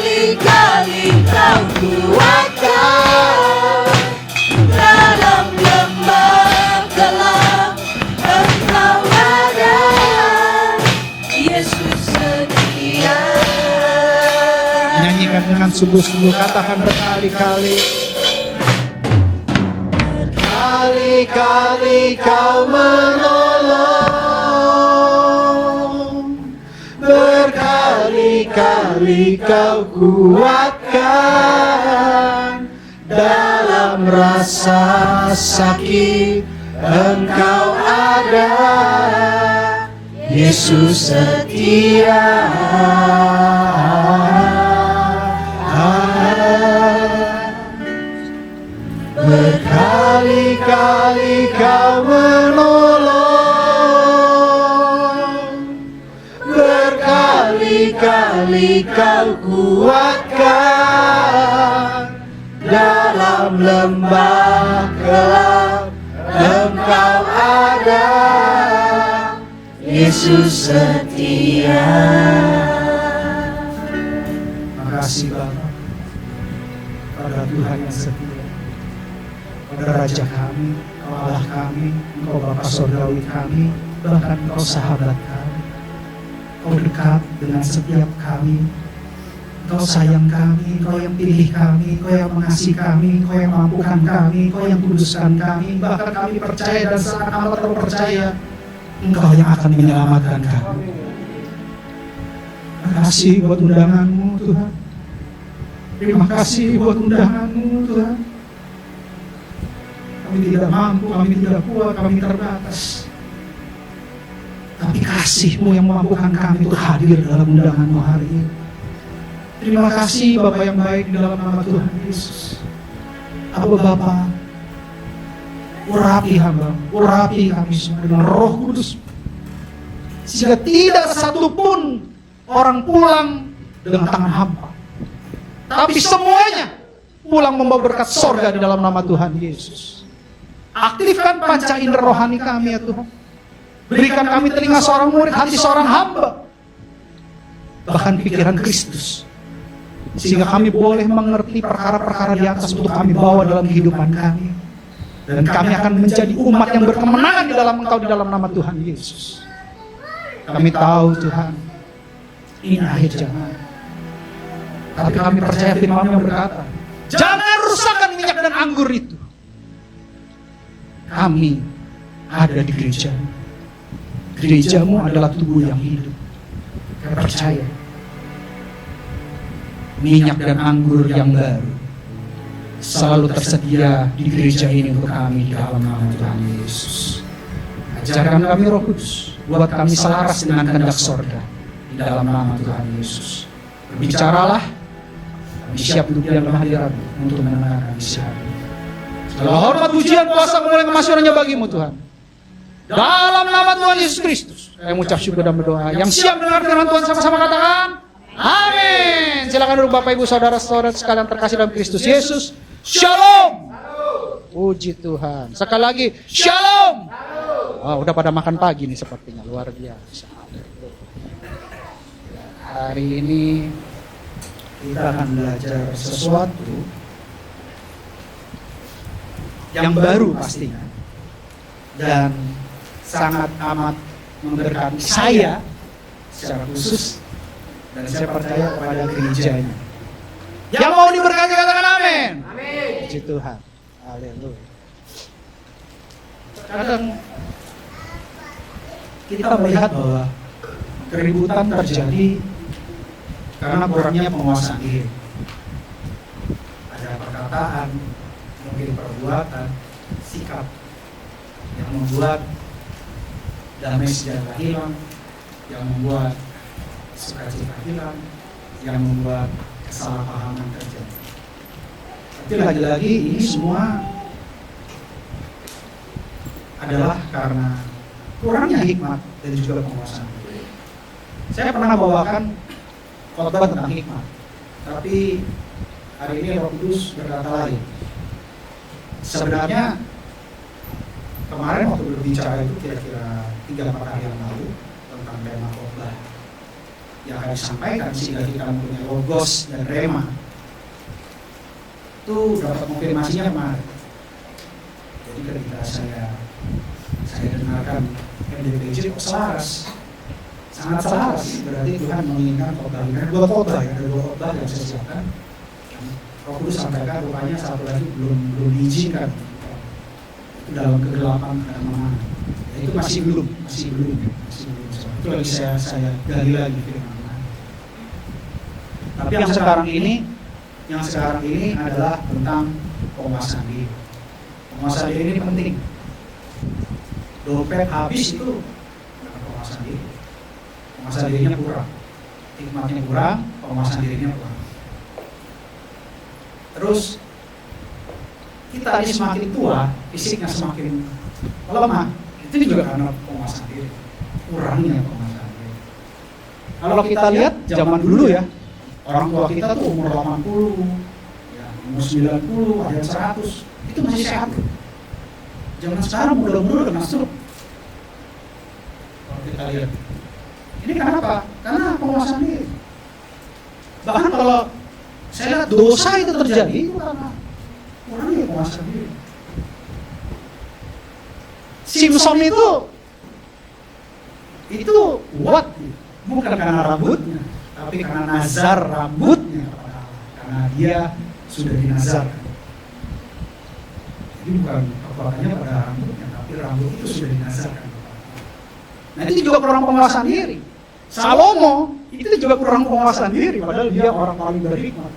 berkali-kali Kau kuatkan. Dalam lembah gelap, Engkau ada, Yesus setia. Nyanyikan dengan sungguh-sungguh, katakan berkali-kali. Berkali-kali Kau menolong, berkali-kali Kau kuatkan. Dalam rasa sakit, Engkau ada, Yesus setia. Berkali-kali Kau menolong, berkali-kali Kau kuatkan. Dalam lembah gelap, Engkau ada, Yesus setia. Terima kasih Bapa, pada Tuhan yang setia, pada Raja kami, Engkau Allah kami, Engkau Bapa Surgawi kami, bahkan Engkau sahabat kami. Engkau dekat dengan setiap kami. Engkau sayang kami, Engkau yang pilih kami, Engkau yang mengasihi kami, Engkau yang mampukan kami, Engkau yang kuduskan kami. Bahkan kami percaya dan sangat amat percaya Engkau yang akan menyelamatkan kami. Terima kasih buat undangan-Mu Tuhan. Terima kasih buat undangan-Mu Tuhan. Kami tidak mampu, kami tidak kuat, kami terbatas. Tapi kasih-Mu yang memampukan kami untuk hadir dalam undangan-Mu hari ini. Terima kasih Bapa yang baik di dalam nama Tuhan Yesus. Abba Bapa, urapi hamba, urapi kami semua dengan Roh Kudus, sehingga tidak satupun orang pulang dengan tangan hampa, tapi semuanya pulang membawa berkat sorga di dalam nama Tuhan Yesus. Aktifkan panca indera rohani kami ya Tuhan. Berikan kami telinga seorang murid, hati seorang hamba, bahkan pikiran Kristus, sehingga kami boleh mengerti perkara-perkara di atas untuk kami bawa dalam kehidupan kami. Dan kami akan menjadi umat yang berkemenangan di dalam Engkau, di dalam nama Tuhan Yesus. Kami tahu Tuhan, ini akhir zaman. Tapi kami percaya firman yang berkata, jangan rusakkan minyak dan anggur itu. Kami ada di gereja-Mu. Gereja-Mu adalah tubuh yang hidup. Kami percaya minyak dan anggur yang baru selalu tersedia di gereja ini untuk kami di dalam nama Tuhan Yesus. Ajarkan kami Roh Kudus, buat kami selaras dengan kehendak sorga di dalam nama Tuhan Yesus. Berbicaralah, kami siap untuk diam dalam hadirat untuk mendengarkan isi hati. Segala hormat, pujian, kuasa, kemuliaan, kemasyurannya bagimu Tuhan. Dalam nama Tuhan Yesus Kristus, saya mengucap syukur dan berdoa. Yang siap mendengar firman Tuhan sama-sama katakan, amin. Silakan duduk Bapak Ibu Saudara-saudara sekalian terkasih dalam Kristus Yesus. Shalom. Puji Tuhan. Sekali lagi, shalom. Oh, udah pada makan pagi nih sepertinya, luar biasa. Hari ini kita akan belajar sesuatu yang baru pastinya, dan sangat amat memberkati saya secara khusus, dan saya percaya kepada gerejanya. Yang mau diberkati katakan amin. Amin. Puji Tuhan. Haleluya. Kadang kita melihat bahwa keributan terjadi karena kurangnya penguasaan diri. Ada perkataan, mungkin perbuatan, sikap yang membuat damai sejahtera hilang, yang membuat sukacita hilang, yang membuat kesalahpahaman terjadi. Tapi lagi-lagi ini semua adalah karena kurangnya hikmat dan juga penguasaan. Saya pernah bawakan khotbah tentang hikmat, tapi hari ini Roh Kudus berkata lain. Sebenarnya kemarin waktu berbicara itu kira-kira 3-4 hari yang lalu tentang tema khotbah yang akan disampaikan sehingga kita mempunyai logos dan rema, itu dapat konfirmasinya kemarin. Jadi ketika saya dengarkan MDPJ kok selaras, sangat selaras, berarti Tuhan menginginkan khotbah ini. Ada 2 khotbah ya, ada 2 khotbah yang saya siapkan. Roh Kudus sampaikan, rupanya satu lagi belum diizinkan. Itu dalam kegelapan keamanan. Ya, itu masih belum. Itu lagi saya gali lagi firman Tuhan. Tapi yang sekarang ini adalah tentang penguasaan diri. Penguasaan diri ini penting. Dompet habis itu karena penguasaan diri. Penguasaan dirinya kurang, hikmatnya kurang, penguasaan dirinya kurang. Terus kita ini semakin tua, fisiknya semakin lemah. Itu juga karena penguasaan diri, kurangnya penguasaan diri. Kalau kita lihat zaman dulu ya, orang tua kita tuh umur 80, ya, umur 90, ada yang 100, itu masih sehat. Zaman sekarang muda-muda kena stroke. Kalau kita lihat, ini kenapa? Karena penguasaan diri. Bahkan kalau saya lihat dosa itu terjadi itu karena kurangnya penguasaan diri. Simpson itu kuat, bukan karena rambutnya, tapi karena nazar rambutnya kepada Allah. Karena dia sudah dinazarkan. Jadi bukan kekuatannya pada rambutnya, tapi rambut itu sudah dinazarkan. Nah itu juga kurang penguasaan diri. Salomo itu juga kurang penguasaan diri, padahal dia orang paling berhikmat.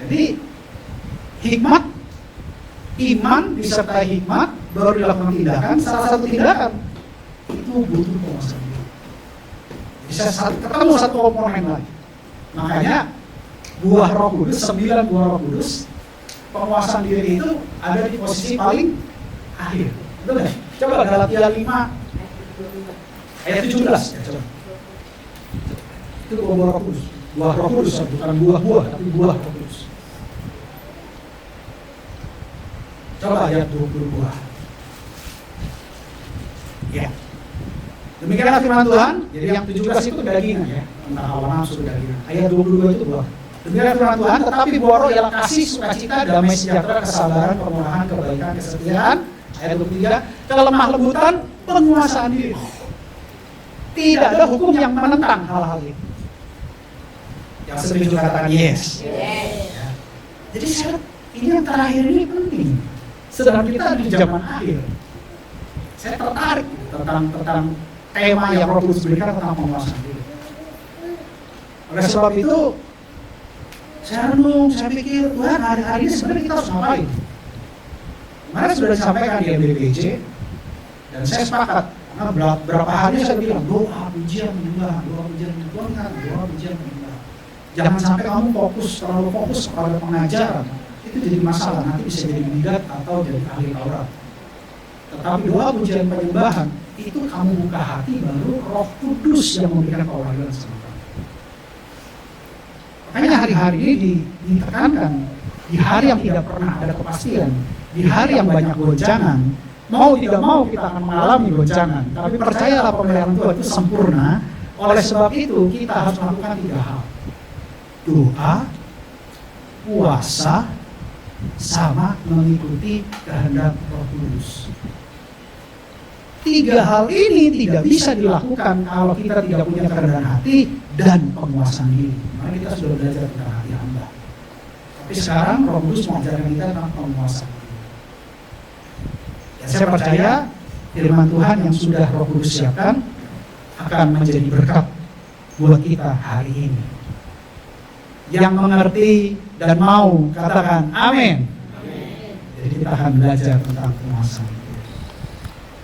Jadi hikmat, iman disertai hikmat baru dilakukan tindakan. Salah satu tindakan itu butuh penguasaan diri. Bisa ketemu satu komponen lagi. Makanya buah Roh Kudus, 9 buah Roh Kudus, penguasaan diri itu ada di posisi paling akhir. Betul nggak? Coba Galatia 5 ayat 17 ya, coba. Itu buah Roh Kudus. Buah Roh Kudus, bukan buah-buah, tapi buah Roh Kudus. Coba ayat 22. Ya. Demikianlah firman Tuhan. Jadi yang 17 itu dagingan ya, tentang hawa nafsu dagingan. Ayat 22 itu buah. Demikianlah firman Tuhan, tetapi buah roh ialah kasih, sukacita, damai sejahtera, kesabaran, kemurahan, kebaikan, kesetiaan. Ayat 23, kelemah lembutan, penguasaan diri. Tidak ada hukum yang menentang hal-hal itu. Yang setuju katakan yes. Ya. Jadi saya ini yang terakhir ini penting. Sedang kita di zaman akhir. Saya tertarik tentang tema yang Roh Kudus berikan tentang penguasaan diri. Oleh sebab itu, saya renung, saya pikir, Tuhan hari-hari ini sebenarnya kita harus ngapain? Kemarin sudah disampaikan di MBPJ, dan saya sepakat. Karena berapa hari saya bilang, doa, pujian, menyembah, doa, pujian, menyembah. Jangan sampai kamu terlalu fokus kepada pengajaran. Itu jadi masalah, nanti bisa jadi bidat atau jadi ahli Taurat. Tetapi doa, pujian, penyembahan, itu kamu buka hati, baru Roh Kudus yang memberikan pewahyuan sama kamu. Makanya hari-hari ini ditekankan, di hari yang tidak pernah ada kepastian, di hari yang banyak goncangan, mau tidak mau kita akan mengalami goncangan. Tapi percayalah pemeliharaan Tuhan itu sempurna, Oleh sebab itu kita harus melakukan 3 hal. Doa, puasa, sama mengikuti kehendak Roh Kudus. 3 hal ini tidak bisa dilakukan kalau kita tidak punya kerendahan hati dan penguasaan diri. Karena kita sudah belajar tentang hati hamba. Tapi sekarang Roh Kudus mengajarkan kita tentang penguasaan diri. Dan saya percaya firman Tuhan yang sudah Roh Kudus siapkan akan menjadi berkat buat kita hari ini. Yang mengerti dan mau katakan amin. Jadi kita akan belajar tentang penguasaan diri.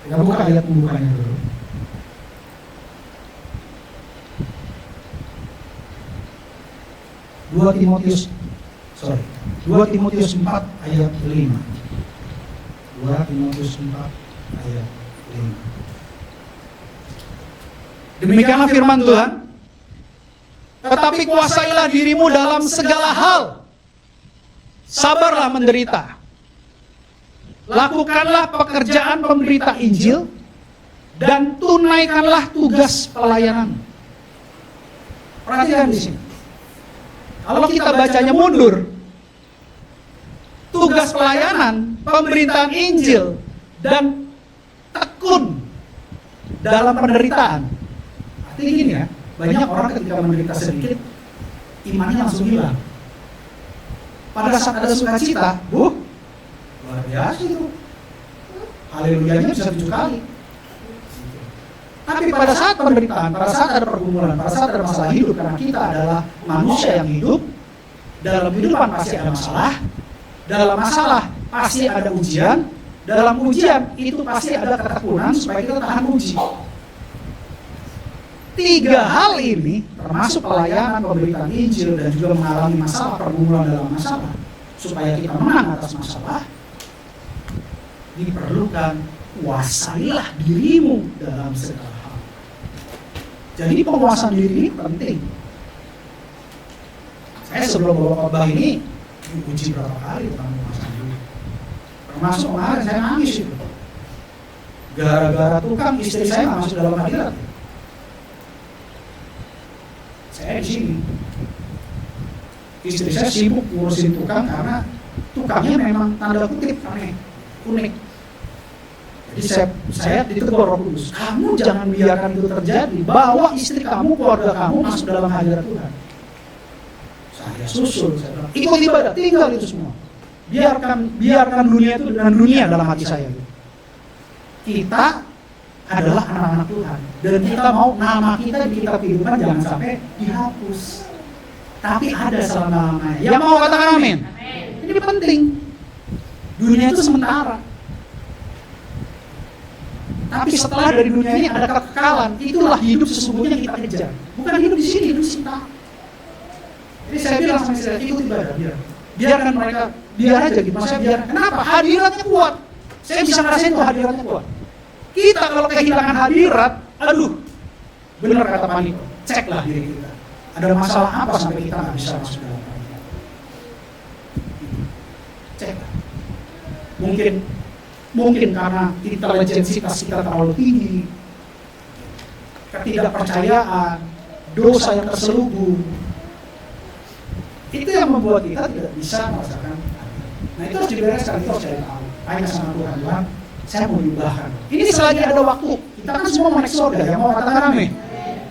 Kita buka ayat pembukanya dulu. Dua Timotius 4 ayat 5. 2 Timotius 4 ayat 5. Demikianlah firman Tuhan. Tetapi kuasailah dirimu dalam segala hal. Sabarlah menderita. Lakukanlah pekerjaan pemberita Injil dan tunaikanlah tugas pelayanan. Perhatikan di sini. Kalau kita bacanya mundur, tugas pelayanan, pemberitaan Injil dan tekun dalam penderitaan. Artinya gini ya, banyak orang ketika menderita sedikit, imannya langsung hilang. Pada saat ada sukacita, luar biasa itu. Haleluyanya bisa 7 kali. Tapi pada saat penderitaan, pada saat ada pergumulan, pada saat ada masalah hidup, karena kita adalah manusia yang hidup, dalam kehidupan pasti ada masalah, dalam masalah pasti ada ujian, dalam ujian itu pasti ada ketekunan supaya kita tahan uji. 3 hal ini, termasuk pelayanan, pemberitaan Injil, dan juga mengalami masalah, pergumulan dalam masalah, supaya kita menang atas masalah, diperlukan kuasailah dirimu dalam segala hal. Jadi penguasaan diri ini penting. Saya sebelum bawa khotbah ini diuji berapa kali tentang penguasaan diri. Termasuk kemarin saya nangis itu. Gara-gara tukang istri saya nggak masuk dalam hadirat. Saya di sini. Istri saya sibuk ngurusin tukang karena tukangnya memang tanda kutip aneh, unik. Jadi saya ditegur Roh Kudus, kamu jangan biarkan itu terjadi, bawa istri kamu, keluarga kamu masuk dalam hadirat Tuhan. Saya susul, saya bilang, ikut ibadah, tinggal itu semua. Biarkan dunia itu dengan dunia dalam hati saya. Kita adalah anak-anak Tuhan, dan kita mau nama kita di kitab kehidupan jangan sampai dihapus. Tapi ada selama-lamanya. Yang mau katakan amin? Ini penting. Dunia itu sementara. Tapi setelah dari dunia ini ada kekekalan. Itulah hidup sesungguhnya kita kejar. Bukan hidup di sini, hidup cinta. Jadi saya bilang sama istri saya, ikut ibadah, biarkan mereka, biar aja gitu. Maksudnya biar, kenapa? Hadiratnya kuat. Saya bisa ngerasain tuh hadiratnya kuat. Kita kalau kehilangan hadirat, aduh, benar kata Pak Niko, ceklah diri kita. Ada masalah apa sampai kita nggak bisa masuk dalam hadirat? Cek. Mungkin karena intelijensitas kita terlalu tinggi, ketidakpercayaan, dosa yang terselubung. Itu yang membuat kita tidak bisa merasakan. Nah itu harus dibereskan, itu harus cari tahu. Tanya sama Tuhan, Tuhan, saya mau diubahkan. Ini selagi ada waktu, kita kan semua mau naik surga ya, mau katakan amin.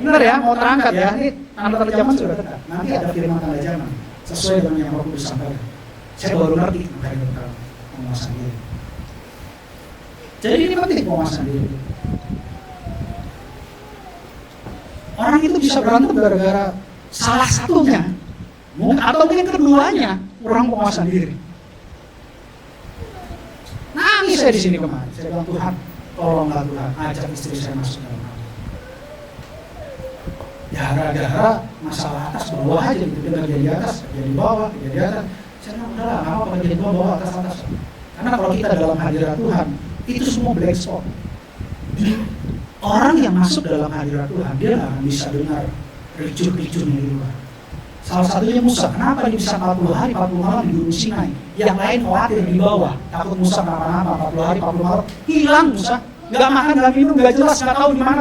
Benar ya, mau terangkat ya, ini tanda-tanda zaman sudah dekat. Nanti ada firman tanda zaman, sesuai dengan yang Roh Kudus sampaikan. Saya baru ngerti makanya tentang penguasaan diri. Jadi ini penting penguasaan diri. Orang itu bisa berantem gara-gara salah satunya, atau mungkin keduanya kurang penguasaan diri. Nangis saya di sini kemarin. Saya bilang, Tuhan, tolonglah Tuhan, ajak istri saya masuk dalam hal. Gara-gara masalah atas bawah aja gitu, dia kerja di atas, kerja di bawah, kerja di atas. Saya bilang, udahlah, apa kerja di bawah, atas. Karena kalau kita dalam hadirat Tuhan, itu semua black spot. Orang yang masuk dalam hadirat Tuhan, dia nggak akan bisa dengar ricuh-ricuhnya di luar. Salah satunya Musa. Kenapa dia bisa 40 hari, 40 malam di Gunung Sinai? Yang lain khawatir di bawah, takut Musa kenapa-napa, 40 hari, 40 malam, hilang Musa. nggak makan, nggak minum, nggak jelas, nggak tahu di mana.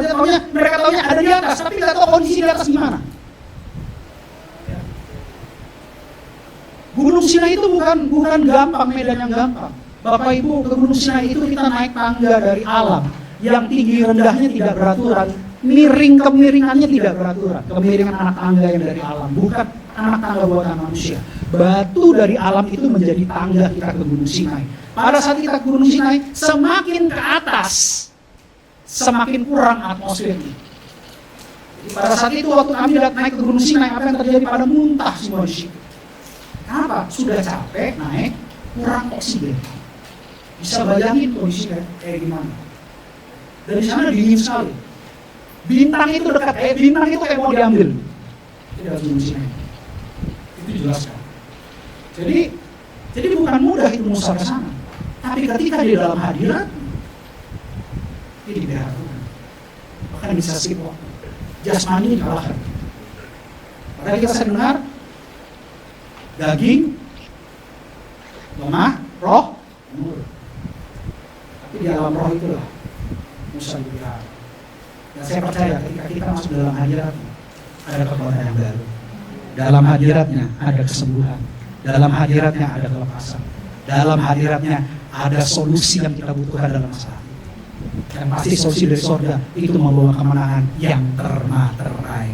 Mereka taunya ada di atas, tapi nggak tahu kondisi di atas gimana. Gunung Sinai itu bukan gampang, medan yang gampang. Bapak Ibu, ke Gunung Sinai itu kita naik tangga dari alam yang tinggi rendahnya tidak beraturan, miring kemiringannya tidak beraturan. Kemiringan anak tangga yang dari alam, bukan anak tangga buatan manusia. Batu dari alam itu menjadi tangga kita ke Gunung Sinai. Pada saat kita ke Gunung Sinai, semakin ke atas, semakin kurang atmosfernya. Pada saat itu waktu kami naik ke Gunung Sinai, apa yang terjadi? Pada muntah semua di situ. Kenapa? Sudah capek naik, kurang oksigen. Bisa bayangin kondisinya kayak gimana. Dan di sana dingin sekali. Bintang itu dekat, bintang itu kayak mau diambil. Tidak Gunung Sinai. Itu dijelaskan. Jadi bukan mudah itu Musa ke sana. Tapi ketika di dalam hadirat, ini diberi Tuhan. Bahkan bisa skip waktu. Jasmani dikalahkan. Padahal kita sering dengar daging, lemah, roh, menurut. Tapi di alam roh itulah Musa diberi. Dan saya percaya ketika kita masuk dalam hadirat, ada kekuatan yang baru. Dalam hadiratnya ada kesembuhan. Dalam hadiratnya ada kelepasan. Dalam hadiratnya ada solusi yang kita butuhkan dalam masalah. Dan pasti solusi dari sorga itu membawa kemenangan yang termaterai.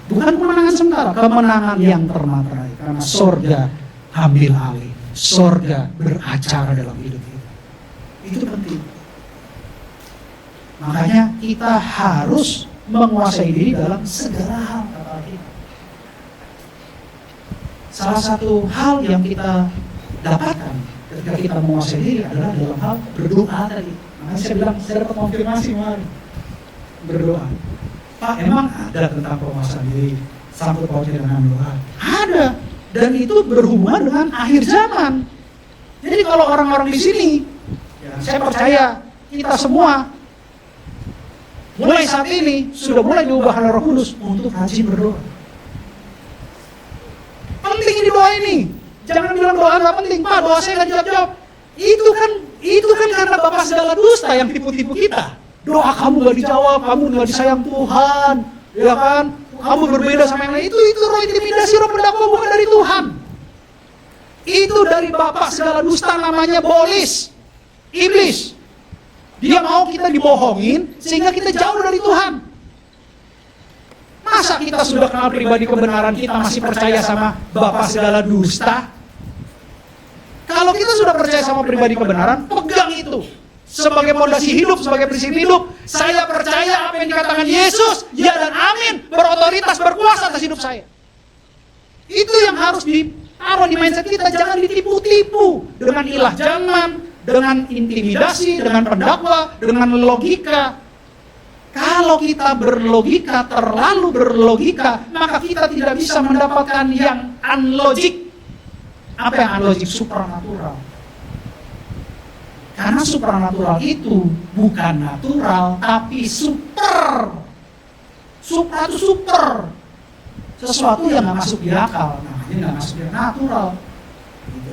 Bukan kemenangan sementara, kemenangan yang termaterai. Karena sorga ambil alih. Sorga beracara dalam hidup kita. Itu penting. Makanya kita harus menguasai diri dalam segala hal, kata kita. Salah satu hal yang kita dapatkan ketika kita menguasai diri adalah dalam hal berdoa tadi. Makanya saya bilang, saya dapat konfirmasi kemarin. Berdoa. Pak, emang ada tentang penguasaan diri sangkut pautnya dengan doa? Ada. Dan itu berhubungan dengan akhir zaman. Jadi kalau orang-orang di sini, ya, saya percaya kita semua mulai saat ini sudah mulai diubah oleh Roh Kudus untuk rajin berdoa. Penting ini doa ini. Jangan bilang doa nggak penting, Pak. Doa saya nggak jawab-jawab. Itu kan karena bapak segala dusta yang tipu-tipu kita. Doa kamu nggak dijawab, kamu nggak disayang Tuhan, ya kan? Kamu berbeda sama yang lain. Itu roh intimidasi, roh pendakwa, bukan dari Tuhan. Itu dari bapak segala dusta namanya Bolis, iblis. Dia mau kita dibohongin sehingga kita jauh dari Tuhan. Masa kita sudah kenal pribadi kebenaran, kita masih percaya sama bapak segala dusta? Kalau kita sudah percaya sama pribadi kebenaran, pegang itu sebagai fondasi hidup, sebagai prinsip hidup. Saya percaya apa yang dikatakan Yesus, ya dan amin, berotoritas, berkuasa atas hidup saya. Itu yang harus ditaruh di mindset kita. Jangan ditipu-tipu dengan ilah zaman, dengan intimidasi, dengan pendakwa, dengan logika. Kalau kita berlogika, terlalu berlogika, maka kita tidak bisa mendapatkan yang unlogic. Apa yang unlogic? Supranatural. Karena supranatural itu bukan natural, tapi super. Supra itu super. Sesuatu yang nggak masuk di akal. Namanya nggak masuk di natural.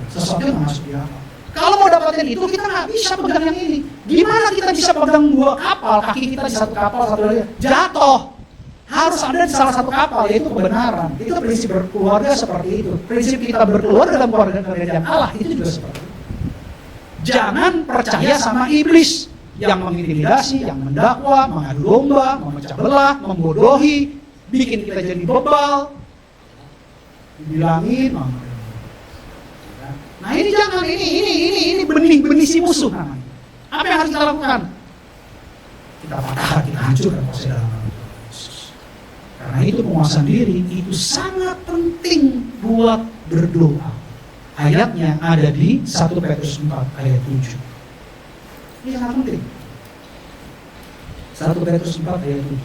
Sesuatu yang nggak masuk di akal. Kalau mau dapatin itu, kita nggak bisa pegang yang ini. Gimana kita bisa pegang dua kapal, kaki kita di satu kapal, satu lagi jatuh. Harus ada di salah satu kapal, yaitu kebenaran. Itu prinsip berkeluarga seperti itu. Prinsip kita berkeluarga dalam keluarga kerajaan Allah, itu juga seperti itu. Jangan percaya sama iblis yang mengintimidasi, yang mendakwa, mengadu domba, memecah belah, membodohi, bikin kita jadi bebal, dibilangin. Nah ini jangan, ini benih si musuh namanya. Apa yang harus kita lakukan? Kita patahkan, kita hancurkan kuasa dalam nama Yesus. Karena itu penguasaan diri itu sangat penting buat berdoa. Ayatnya ada di 1 Petrus 4 ayat 7. Ini sangat penting. 1 Petrus 4 ayat 7.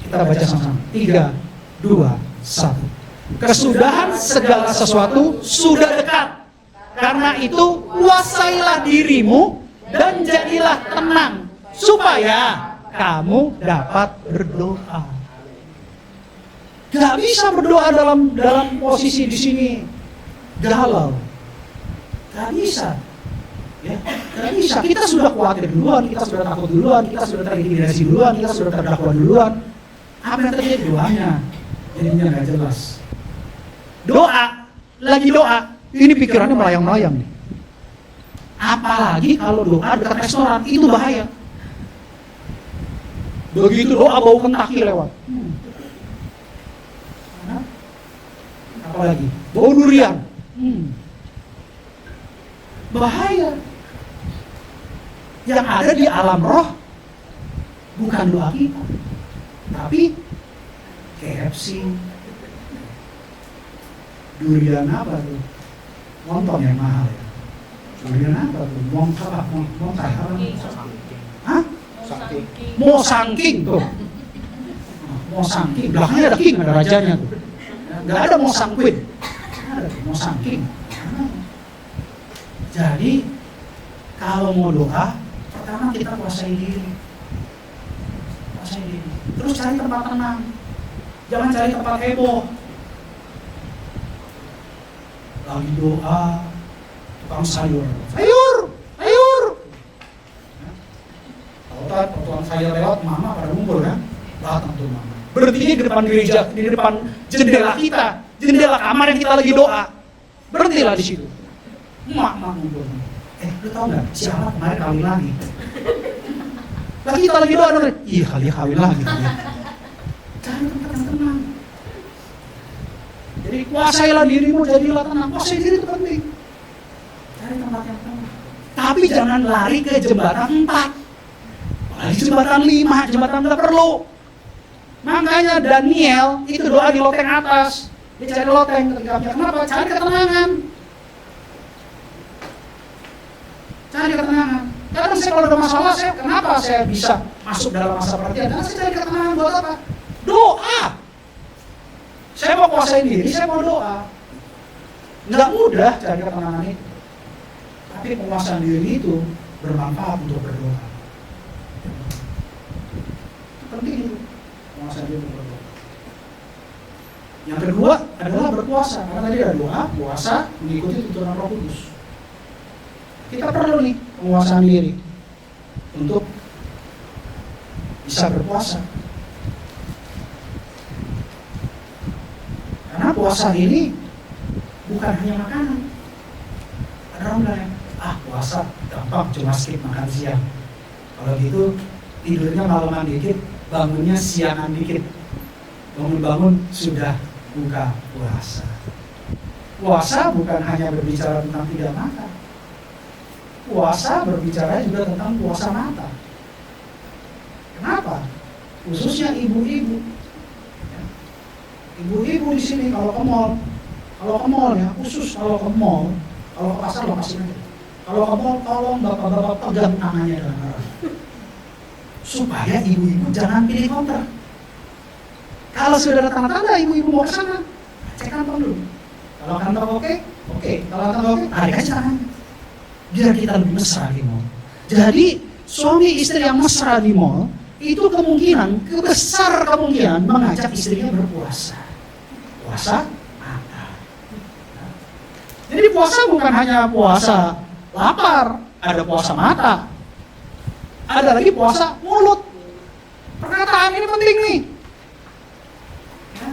Kita baca sama-sama. 3, 2, 1. Kesudahan segala sesuatu sudah dekat. Karena itu kuasailah dirimu dan jadilah tenang supaya kamu dapat berdoa. Gak bisa berdoa dalam posisi di sini galau. Gak bisa. Ya, gak bisa. Kita sudah khawatir duluan, kita sudah takut duluan, kita sudah terintimidasi duluan, kita sudah terdakwa duluan. Apa yang terjadi? Doanya jadinya gak jelas. Doa, lagi doa, ini pikirannya melayang-layang nih. Apalagi kalau doa dekat restoran, itu bahaya. Begitu doa bau Kentucky lewat. Apalagi bau durian. Bahaya. Yang ada di alam roh bukan doa kita, tapi KFC, durian apa tuh? Montong yang mahal ya. Durian apa tuh? Hah? Mo Sangking tuh. Mo Sangking, belakangnya ada king, ada rajanya tuh. Gak ada Mo Sangquin. Ada Mo Sangking. Jadi kalau mau doa, pertama kita kuasai diri. Kuasai diri. Terus cari tempat tenang. Jangan cari tempat heboh. Lagi doa, tukang sayur. Sayur. Tahu tukang sayur lewat, mama pada ngumpul kan? Datang tuh mama. Berhentinya di depan gereja, di depan jendela kita, jendela kamar yang kita lagi doa. Berhentilah di situ. Mak ngumpul. Lu tau nggak? Si Ahmad kemarin kawin lagi. Lagi kita lagi doa, iya kali ya kawin lagi. Cari tempat yang tenang. Jadi kuasailah dirimu, jadilah tenang. Kuasai diri itu penting. Cari tempat yang tenang. Tapi jangan lari ke jembatan 4. Lari jembatan 5, jembatan nggak perlu. Makanya Daniel itu doa di loteng atas. Dia cari loteng ketika kenapa? Cari ketenangan. Cari ketenangan. Kadang saya kalau ada masalah, kenapa saya bisa masuk dalam masa perhatian? Karena saya cari ketenangan buat apa? Doa. Saya mau kuasain diri, saya mau doa. Nggak mudah cari ketenangan itu. Tapi penguasaan diri itu bermanfaat untuk berdoa. Itu penting itu. Penguasaan diri untuk berdoa. Yang kedua adalah berpuasa. Karena tadi ada doa, puasa, mengikuti tuntunan Roh Kudus. Kita perlu nih penguasaan diri untuk bisa berpuasa. Karena puasa ini bukan hanya makanan. Ada orang bilang, puasa gampang, cuma skip makan siang. Kalau gitu tidurnya malaman dikit, bangunnya siangan dikit. Bangun-bangun sudah buka puasa. Puasa bukan hanya berbicara tentang tidak makan. Puasa berbicara juga tentang puasa mata. Kenapa? Khususnya ibu-ibu. Ibu-ibu di sini kalau ke mall ya, khusus kalau ke mall, kalau ke pasar lokasinya. Kalau ke mall tolong bapak-bapak pegang tangannya dengan erat. Supaya ibu-ibu jangan pilih counter. Kalau sudah ada tanda-tanda ibu-ibu mau ke sana, cek kantong dulu. Kalau kantong oke. Kalau kantong oke, tarik aja tangannya. Biar kita lebih mesra di mall. Jadi suami istri yang mesra di mall itu besar kemungkinan mengajak istrinya berpuasa. Puasa mata. Jadi puasa bukan hanya puasa lapar, ada puasa mata. Ada lagi puasa mulut. Perkataan ini penting nih. Ya.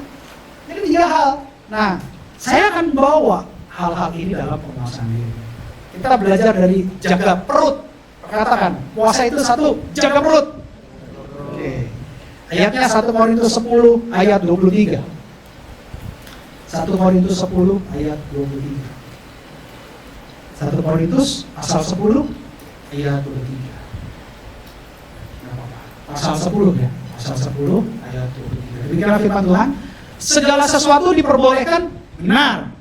Jadi 3 hal. Nah, saya akan bawa hal-hal ini dalam penguasaan diri. Kita belajar dari jaga perut. Katakan, puasa itu 1, jaga perut. Oke. Ayatnya 1 Korintus 10 ayat 23. 1 Korintus 10 ayat 23. 1 Korintus pasal 10 ayat 23. Pasal 10 ya. Pasal 10 ayat 23. Demikianlah firman Tuhan. Segala sesuatu diperbolehkan benar.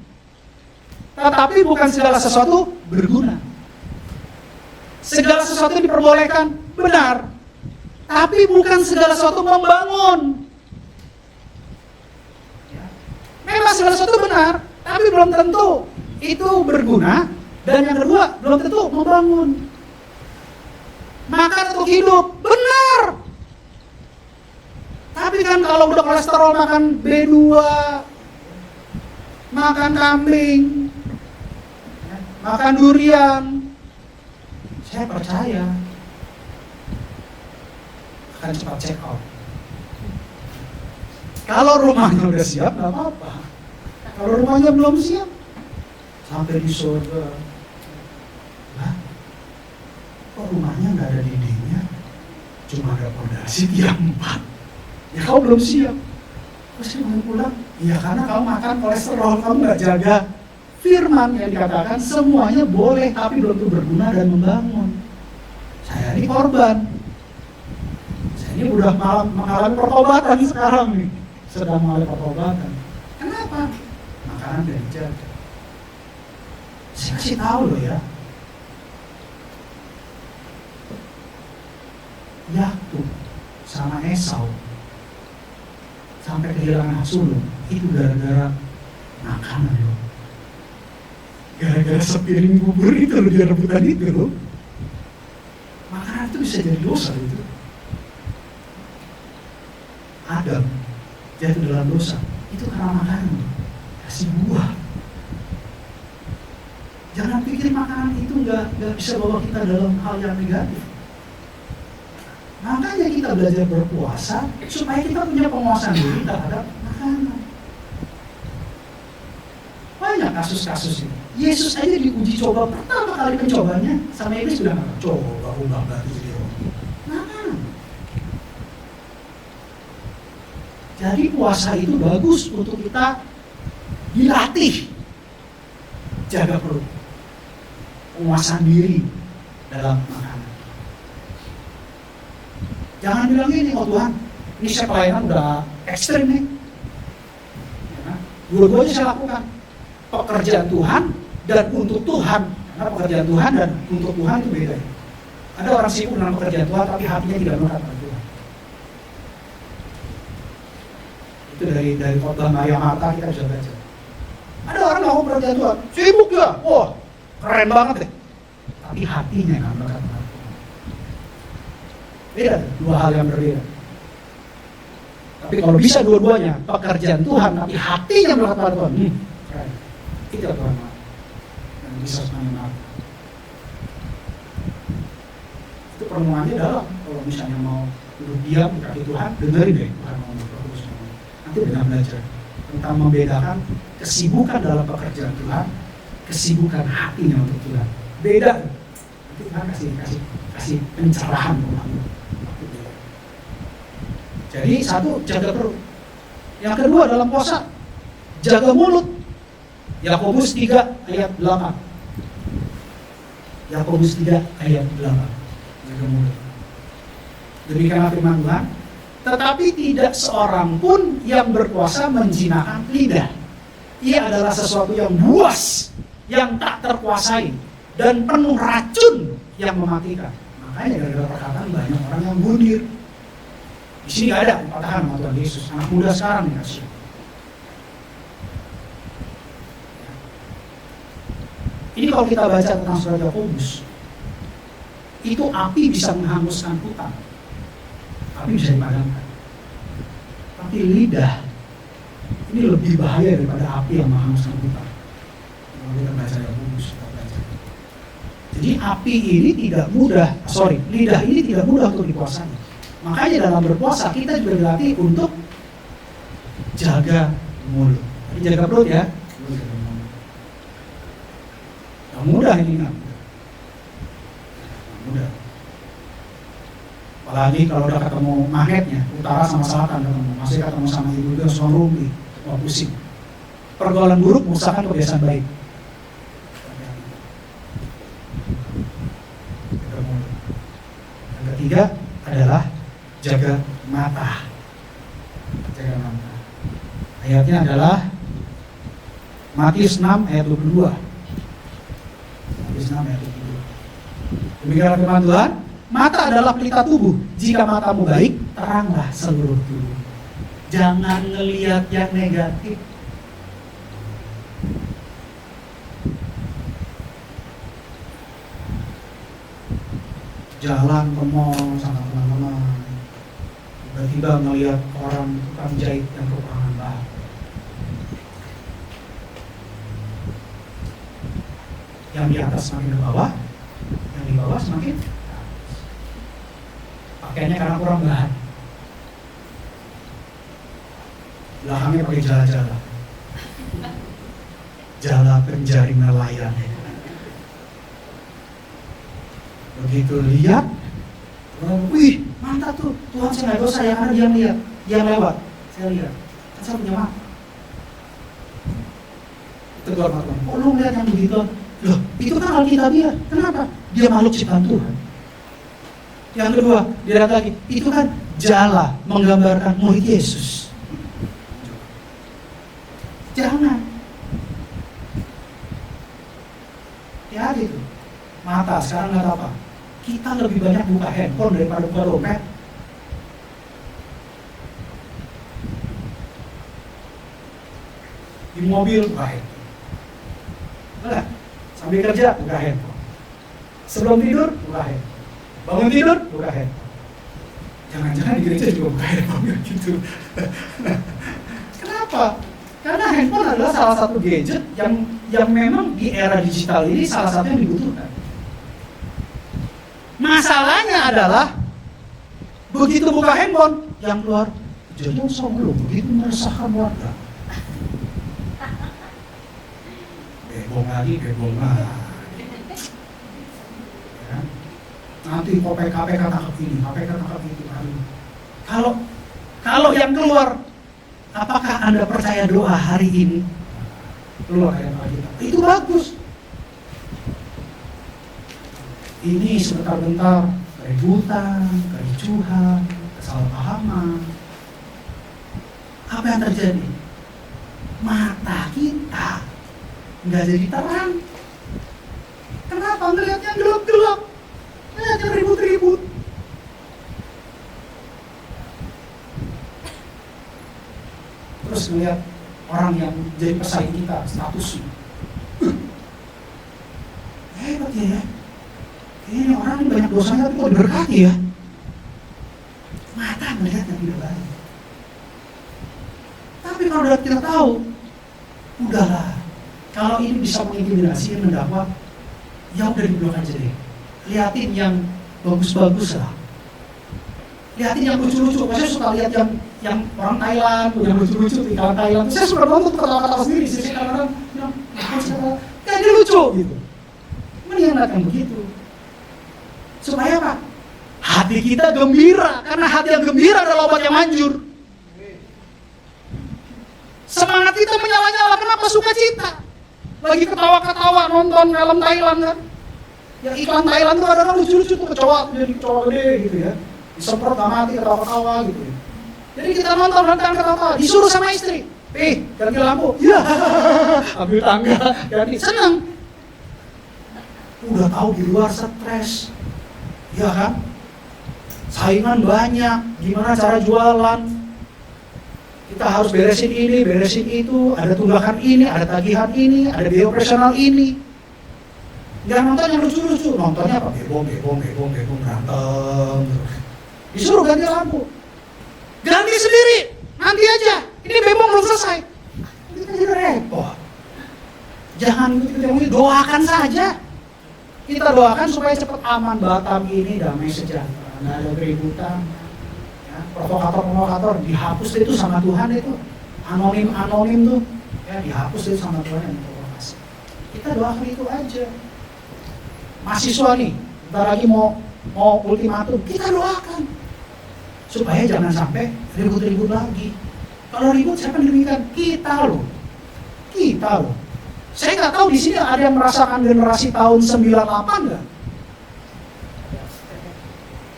Tetapi bukan segala sesuatu berguna. Segala sesuatu diperbolehkan benar, tapi bukan segala sesuatu membangun. Memang segala sesuatu benar, tapi belum tentu itu berguna. Dan yang kedua, belum tentu membangun. Makan untuk hidup, benar. Tapi kan kalau udah kolesterol makan B2, makan kambing, makan durian, saya percaya akan cepat check out. Kalau rumahnya udah siap, nggak apa-apa. Kalau rumahnya belum siap, sampai di surga, lah, kok rumahnya nggak ada dindingnya, cuma ada pondasi tiang 4. Ya kau belum siap. Terus kamu pulang, ya karena kamu makan kolesterol, kamu nggak jaga firman yang dikatakan semuanya boleh, tapi belum tentu berguna dan membangun. Saya ini korban. Saya ini udah mengalami pertobatan sekarang nih. Sedang mengalami pertobatan. Kenapa? Makanan tidak dijaga. Saya kasih tahu loh ya. Yakub sama Esau sampai kehilangan hak sulung itu gara-gara makanan loh. Gara-gara sepiring bubur itu loh, dia rebutan itu loh. Makanan itu bisa jadi dosa itu. Adam jatuh dalam dosa itu karena makanan, kasih buah. Jangan pikir makanan itu nggak bisa bawa kita dalam hal yang negatif. Makanya kita belajar berpuasa supaya kita punya penguasaan diri terhadap makanan. Banyak kasus-kasus ini. Yesus aja diuji coba pertama kali pencobanya sama iblis bilang, coba ubah batu jadi roti. Makanan. Jadi puasa itu bagus untuk kita dilatih jaga perut, penguasaan diri dalam makanan. Jangan bilang ini, oh Tuhan, ini saya pelayanan udah ekstrim nih. Ya, dua-duanya saya lakukan. Pekerjaan Tuhan dan untuk Tuhan. Karena pekerjaan Tuhan dan untuk Tuhan itu beda. Ada orang sibuk dengan pekerjaan Tuhan tapi hatinya tidak melekat pada Tuhan. Itu dari khotbah Maria Marta kita bisa baca. Ada orang yang mau pekerjaan Tuhan, sibuk ya, wah keren banget deh. Tapi hatinya nggak melekat pada Tuhan. Beda, dua hal yang berbeda. Tapi kalau bisa dua-duanya, pekerjaan Tuhan tapi hatinya melekat pada Tuhan, keren. Itu Tuhan dan bisa semuanya. Itu permohonannya dalam. Kalau misalnya mau duduk diam di kaki Tuhan, dengerin deh Tuhan mau berfokus. Nanti benar belajar tentang membedakan kesibukan dalam pekerjaan Tuhan, kesibukan hatinya untuk Tuhan. Beda. Nanti Tuhan kasih pencerahan Tuhan. Jadi satu, jaga perut. Yang kedua dalam puasa, jaga mulut. Yakobus 3 ayat 8. Yakobus 3 ayat 8. Jaga mulut. Demikianlah firman Tuhan. Tetapi tidak seorang pun yang berpuasa menjinakkan lidah. Ia adalah sesuatu yang buas, yang tak terkuasai, dan penuh racun yang mematikan. Makanya gara-gara perkataan banyak orang yang budir. Di sini nggak ada patahan sama Tuhan Yesus. Anak muda sekarang nih kasih. Ini kalau kita baca tentang surat Yakobus, itu api bisa menghanguskan hutan, api bisa dipadamkan. Tapi lidah ini lebih bahaya daripada api yang menghanguskan hutan. Kalau kita baca Yakobus, kita baca. Jadi api ini tidak mudah, lidah ini tidak mudah untuk dikuasai. Makanya dalam berpuasa kita juga dilatih untuk jaga mulut. Jadi jaga perut ya. Gak mudah ini kan. Mudah. Apalagi kalau udah ketemu magnetnya, utara sama selatan ketemu, masih ketemu sama ibu dia langsung rumpi, mau pusing. Pergaulan buruk merusakkan kebiasaan baik. Yang ketiga adalah jaga mata. Jaga mata. Ayatnya adalah Matius 6 ayat 22. Matius 6 ayat 22. Demikianlah firman Tuhan, mata adalah pelita tubuh. Jika matamu baik, teranglah seluruh tubuh. Jangan ngelihat yang negatif. Jalan ke mall sama teman-teman, tiba-tiba melihat orang tukang jahit yang kekurangan bahan. Yang di atas semakin ke bawah, yang di bawah semakin pakainya karena kurang bahan. Belakangnya pakai jala-jala. Jala penjaring nelayan. Begitu lihat, wih mantap tuh, Tuhan saya nggak dosa ya karena dia lihat, dia lewat, saya lihat, kan saya punya mata. Tegur mata, kok lu lihat yang begitu? Loh, itu kan Alkitabiah, kenapa? Dia makhluk ciptaan Tuhan. Yang kedua, dia lihat lagi, itu kan jala menggambarkan murid Yesus. Jangan. Hati-hati tuh. Mata sekarang nggak apa. Kita lebih banyak buka handphone daripada buka dompet. Di mobil buka handphone. Nah, sambil kerja buka handphone. Sebelum tidur buka handphone. Bangun tidur buka handphone. Jangan-jangan di gereja juga buka handphone gitu. Kenapa? Karena handphone adalah salah satu gadget yang memang di era digital ini salah satu yang dibutuhkan. Masalahnya adalah begitu buka handphone yang keluar jadwal sebelum begitu meresahkan warga. Bebong lagi. Ya. Nanti PKP tangkap ini, KPK tangkap itu. Kalau yang keluar, apakah Anda percaya doa hari ini? Keluar ayat Alkitab. Itu bagus. Ini sebentar-bentar keributan, kericuhan, kesalahpahaman. Apa yang terjadi? Mata kita nggak jadi terang. Kenapa? Ngeliatnya gelap-gelap, ngeliatnya ribut-ribut. Terus ngeliat orang yang jadi pesaing kita, statusnya. Hebat ya. Ini orang ini banyak dosanya tapi kok diberkati ya. Mata melihat yang tidak baik. Tapi kalau kita tahu, udahlah. Kalau ini bisa mengintimidasi, mendakwa, ya udah diblok aja deh. Liatin yang bagus-bagus lah. Liatin yang lucu-lucu. Saya suka lihat yang orang Thailand, yang lucu-lucu iklan Thailand. Saya suka nonton ketawa-ketawa sendiri. Saya kadang-kadang bilang, kayak dia lucu gitu. Mendingan lihat begitu. Supaya apa? Hati kita gembira, karena hati yang gembira adalah obat yang manjur. Semangat kita menyala-nyala, kenapa sukacita? Lagi ketawa-ketawa nonton film Thailand kan? Yang iklan Thailand tuh kadang-kadang lucu-lucu tuh kecoa, jadi kecoa gede gitu ya. Disemprot sama hati ketawa-ketawa gitu ya. Jadi kita nonton ketawa-ketawa, disuruh sama istri, ganti lampu, ya, ambil tangga, ganti, seneng. Udah tahu di luar stres. Ya kan? Saingan banyak, gimana cara jualan? Kita harus beresin ini, beresin itu, ada tunggakan ini, ada tagihan ini, ada biaya operasional ini. Jangan nonton yang lucu-lucu, nontonnya apa? Bebong, berantem. Disuruh ganti lampu. Ganti sendiri, nanti aja. Ini bebong belum selesai. Ini kan jadi repot. Jangan doakan saja. Kita doakan supaya cepat aman Batam ini, damai sejahtera, nggak ada keributan. Ya, provokator dihapus itu sama Tuhan itu, anonim tuh, ya dihapus itu sama Tuhan yang provokasi. Kita doakan itu aja. Mahasiswa nih, bentar lagi mau ultimatum, kita doakan supaya jangan sampai ribut-ribut lagi. Kalau ribut siapa yang dirugikan? Kita loh. Saya nggak tahu di sini ada yang merasakan generasi tahun 98 nggak?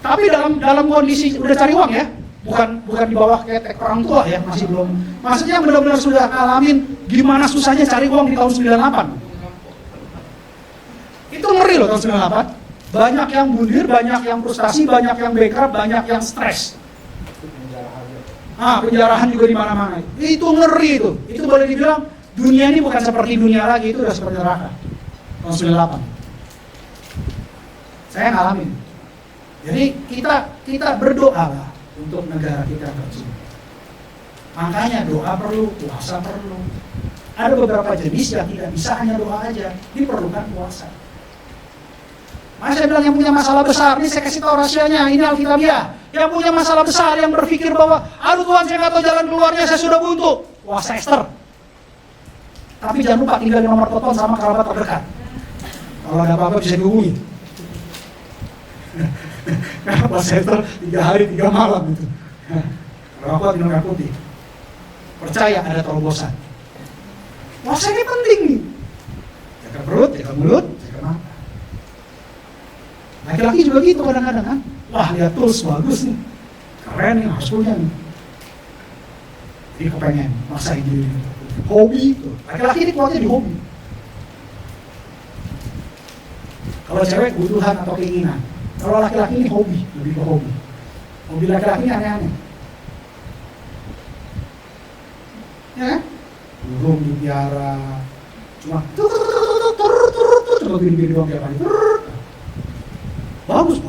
Tapi dalam kondisi udah cari uang ya, bukan di bawah ketek orang tua ya, masih belum. Maksudnya benar-benar sudah ngalamin gimana susahnya cari uang di tahun 98. Itu ngeri loh tahun 98. Banyak yang bulir, banyak yang frustasi, banyak yang bankrupt, banyak yang stres. Penjarahan juga di mana-mana. Itu ngeri itu. Itu boleh dibilang dunia ini bukan seperti dunia lagi, itu udah seperti neraka. Tahun 98. Saya ngalamin. Jadi kita berdoa lah untuk negara kita tercinta. Makanya doa perlu, puasa perlu. Ada beberapa jenis yang tidak bisa hanya doa aja, diperlukan puasa. Maka saya bilang yang punya masalah besar, ini saya kasih tahu rahasianya, ini Alkitabiah. Yang punya masalah besar, yang berpikir bahwa, aduh Tuhan saya nggak tahu jalan keluarnya, saya sudah buntu. Puasa Ester. Tapi jangan lupa tinggal di nomor telepon sama kerabat terdekat. Kalau ada apa-apa bisa dihubungi. Karena puasa Ester 3 hari 3 malam itu. Rokok minum air putih. Percaya ada terobosan. Puasa ini penting nih. Jaga perut, jaga mulut, jaga mata. Laki-laki juga gitu kadang-kadang kan. Wah lihat tools bagus nih. Keren nih, harus punya nih. Jadi kepengen maksain diri. Hobi tuh. Laki-laki ini kuatnya di hobi. Kalau cewek kebutuhan atau keinginan. Kalau laki-laki ini hobi, lebih ke hobi. Hobi laki-laki ini aneh-aneh. Ya kan? Burung dipiara, cuma coba gini-gini doang tiap hari. Bagus.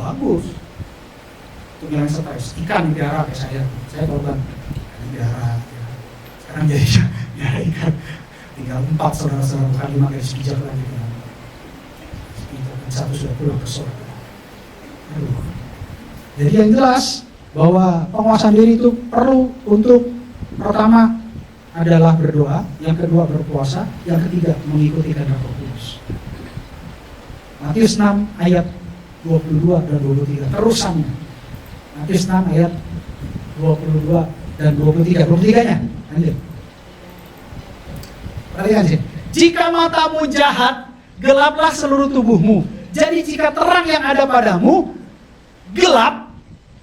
Itu bilang stres. Ikan dipiara kayak saya korban dipiara. Sekarang jadi piara ikan. Tinggal 4 saudara-saudara, bukan 5 kayak sekejap lagi. Satu sudah pulang ke surga. Jadi yang jelas bahwa penguasaan diri itu perlu untuk pertama adalah berdoa, yang kedua berpuasa, yang ketiga mengikuti kehendak Roh Kudus. Matius 6 ayat 22 dan 23 terusannya. Matius 6 ayat 22 dan 23. 23-nya. Lanjut. Perhatikan sih. Jika matamu jahat, gelaplah seluruh tubuhmu. Jadi jika terang yang ada padamu gelap,